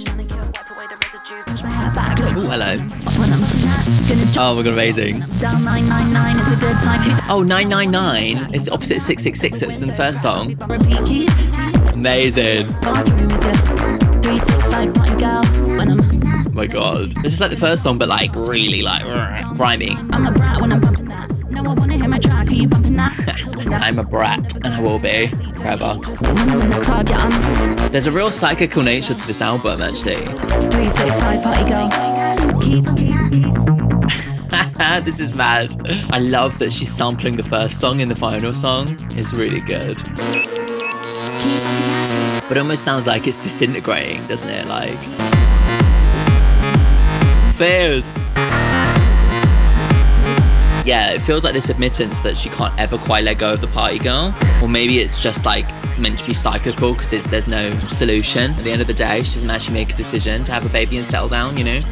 Oh, hello. When I'm bumping that, gonna Oh my god, amazing. dial 999 is a good time. Oh, 999 is opposite of 666 that was in the first song. Repeat, keep Amazing. bathroom with your 365 party girl. When Oh my god. This is like the first song, but like really like grimy. I'm a brat when I'm bumping that. No, I wanna hear my track. Are you bumping that? I'm a brat, and I will be forever. When I'm in the club, yeah, I'm There's a real psychical nature to this album, actually. 365 party girl. Keep This is mad. I love that she's sampling the first song in the final song. It's really good. But it almost sounds like it's disintegrating, doesn't it? Like... Fears. Yeah, it feels like this admittance that she can't ever quite let go of the party girl. Or maybe it's just like meant to be cyclical because there's no solution. At the end of the day, she doesn't actually make a decision to have a baby and settle down, you know?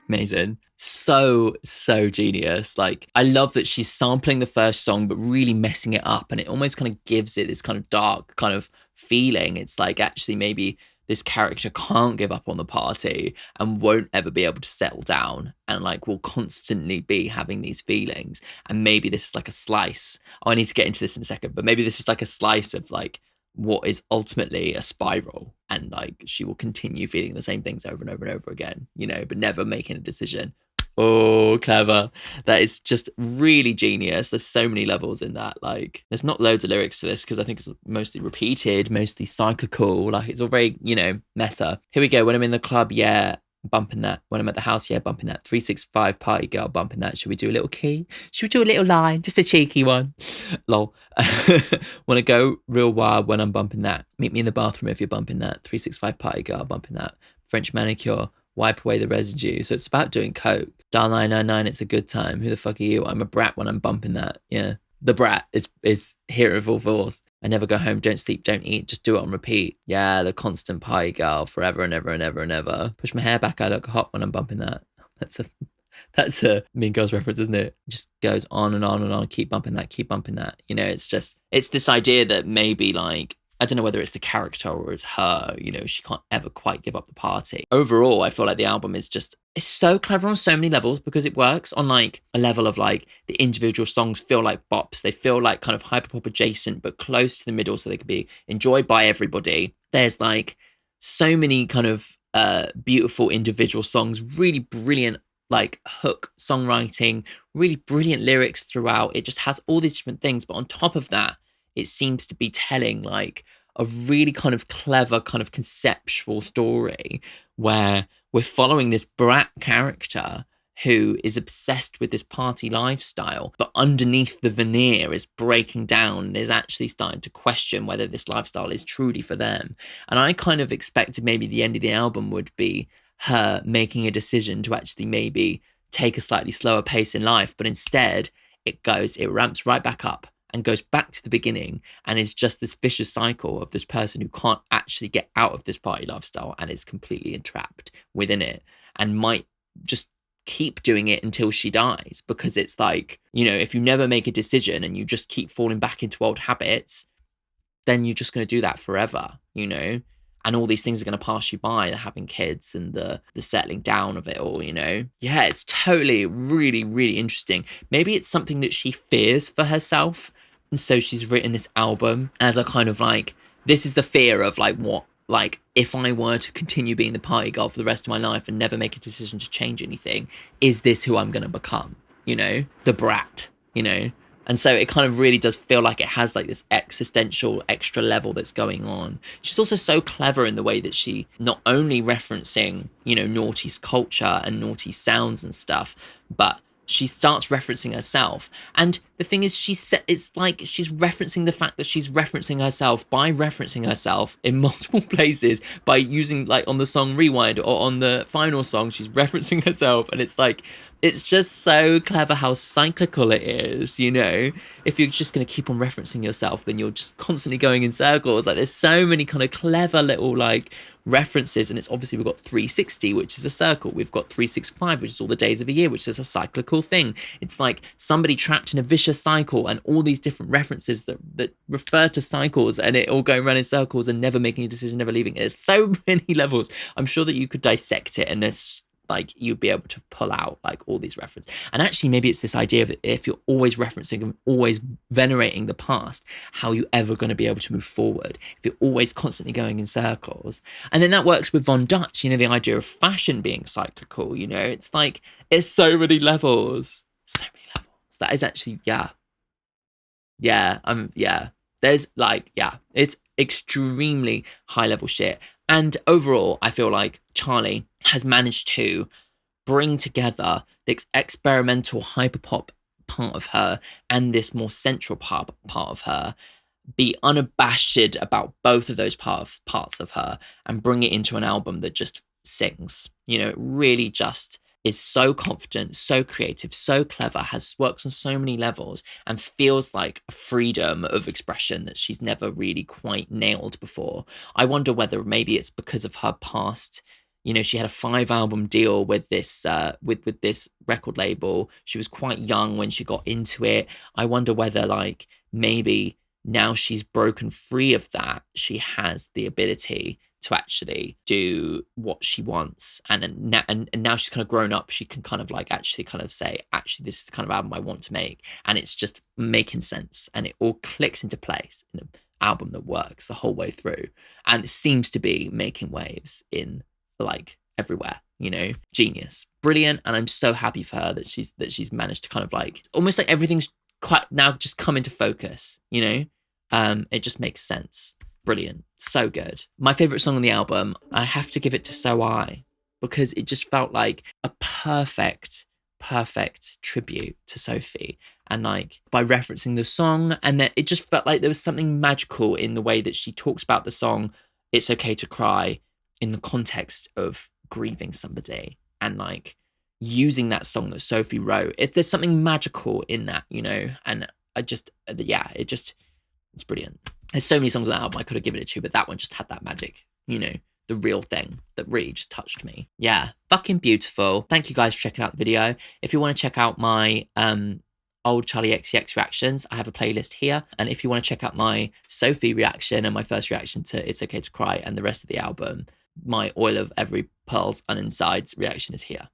Amazing. So genius. Like, I love that she's sampling the first song but really messing it up, and it almost kind of gives it this kind of dark kind of feeling. It's like actually maybe this character can't give up on the party and won't ever be able to settle down and like will constantly be having these feelings. And maybe this is like a slice. Oh, I need to get into this in a second, but maybe this is like a slice of like what is ultimately a spiral, and like she will continue feeling the same things over and over and over again, you know, but never making a decision. Oh, clever. That is just really genius. There's so many levels in that. Like, there's not loads of lyrics to this because I think it's mostly repeated, mostly cyclical. Like, it's all very, you know, meta. Here we go. When I'm in the club, yeah, bumping that. When I'm at the house, yeah, bumping that. 365 party girl, bumping that. Should we do a little key? Should we do a little line? Just a cheeky one. Lol. Want to go real wild when I'm bumping that. Meet me in the bathroom if you're bumping that. 365 party girl, bumping that. French manicure. Wipe away the residue. So it's about doing coke. Dial 999, it's a good time. Who the fuck are you? I'm a brat when I'm bumping that. Yeah. The brat is here of all force. I never go home, don't sleep, don't eat, just do it on repeat. Yeah, the constant party girl, forever and ever and ever and ever. Push my hair back, I look hot when I'm bumping that. That's a Mean Girls reference, isn't it? It just goes on and on and on. Keep bumping that, keep bumping that. You know, it's this idea that maybe like, I don't know whether it's the character or it's her, you know, she can't ever quite give up the party. Overall, I feel like the album is it's so clever on so many levels because it works on like a level of like the individual songs feel like bops. They feel like kind of hyperpop adjacent, but close to the middle so they could be enjoyed by everybody. There's like so many kind of beautiful individual songs, really brilliant like hook songwriting, really brilliant lyrics throughout. It just has all these different things. But on top of that, it seems to be telling like a really kind of clever kind of conceptual story where we're following this brat character who is obsessed with this party lifestyle, but underneath the veneer is breaking down and is actually starting to question whether this lifestyle is truly for them. And I kind of expected maybe the end of the album would be her making a decision to actually maybe take a slightly slower pace in life, but instead it ramps right back up and goes back to the beginning and is just this vicious cycle of this person who can't actually get out of this party lifestyle and is completely entrapped within it and might just keep doing it until she dies, because it's like, you know, if you never make a decision and you just keep falling back into old habits, then you're just going to do that forever, you know? And all these things are going to pass you by, the having kids and the settling down of it all, you know? Yeah, it's totally really, really interesting. Maybe it's something that she fears for herself. And so she's written this album as a kind of like, this is the fear of like what, like if I were to continue being the party girl for the rest of my life and never make a decision to change anything, is this who I'm going to become? You know, the brat, you know? And so it kind of really does feel like it has like this existential extra level that's going on. She's also so clever in the way that she not only referencing, you know, noughties culture and naughty sounds and stuff, but she starts referencing herself. And the thing is, it's like she's referencing the fact that she's referencing herself by referencing herself in multiple places by using, like, on the song Rewind or on the final song, she's referencing herself. And it's like, it's just so clever how cyclical it is, you know? If you're just going to keep on referencing yourself, then you're just constantly going in circles. Like, there's so many kind of clever little, like, references. And it's obviously, we've got 360, which is a circle. We've got 365, which is all the days of a year, which is a cyclical thing. It's like somebody trapped in a vicious to cycle and all these different references that refer to cycles, and it all going around in circles and never making a decision, never leaving. There's so many levels. I'm sure that you could dissect it, and there's like you'd be able to pull out like all these references. And actually maybe it's this idea of if you're always referencing and always venerating the past, how are you ever going to be able to move forward if you're always constantly going in circles? And then that works with Von Dutch, you know, the idea of fashion being cyclical, you know, it's like it's so many levels. That is actually there's like it's extremely high level shit. And overall, I feel like Charli has managed to bring together this experimental hyperpop part of her and this more central part of her, be unabashed about both of those parts of her, and bring it into an album that just sings. You know, it really just is so confident, so creative, so clever, works on so many levels, and feels like a freedom of expression that she's never really quite nailed before. I wonder whether maybe it's because of her past. You know, she had a 5-album deal with this with this record label. She was quite young when she got into it. I wonder whether like maybe now she's broken free of that, she has the ability to actually do what she wants, and now she's kind of grown up, she can kind of like actually kind of say, actually this is the kind of album I want to make, and it's just making sense, and it all clicks into place in an album that works the whole way through, and it seems to be making waves in like everywhere, you know. Genius, brilliant. And I'm so happy for her that she's managed to kind of like almost like everything's quite now just come into focus, you know. It just makes sense. Brilliant. So good. My favorite song on the album, I have to give it to So I, because it just felt like a perfect tribute to Sophie. And like by referencing the song, and then it just felt like there was something magical in the way that she talks about the song It's Okay to Cry in the context of grieving somebody, and like using that song that Sophie wrote. There's something magical in that, you know. And it's brilliant. There's so many songs on the album I could have given it to, but that one just had that magic, you know, the real thing that really just touched me. Yeah, fucking beautiful. Thank you guys for checking out the video. If you want to check out my old Charli XCX reactions, I have a playlist here. And if you want to check out my Sophie reaction and my first reaction to It's Okay to Cry and the rest of the album, my Oil of Every Pearl's Uninsides reaction is here.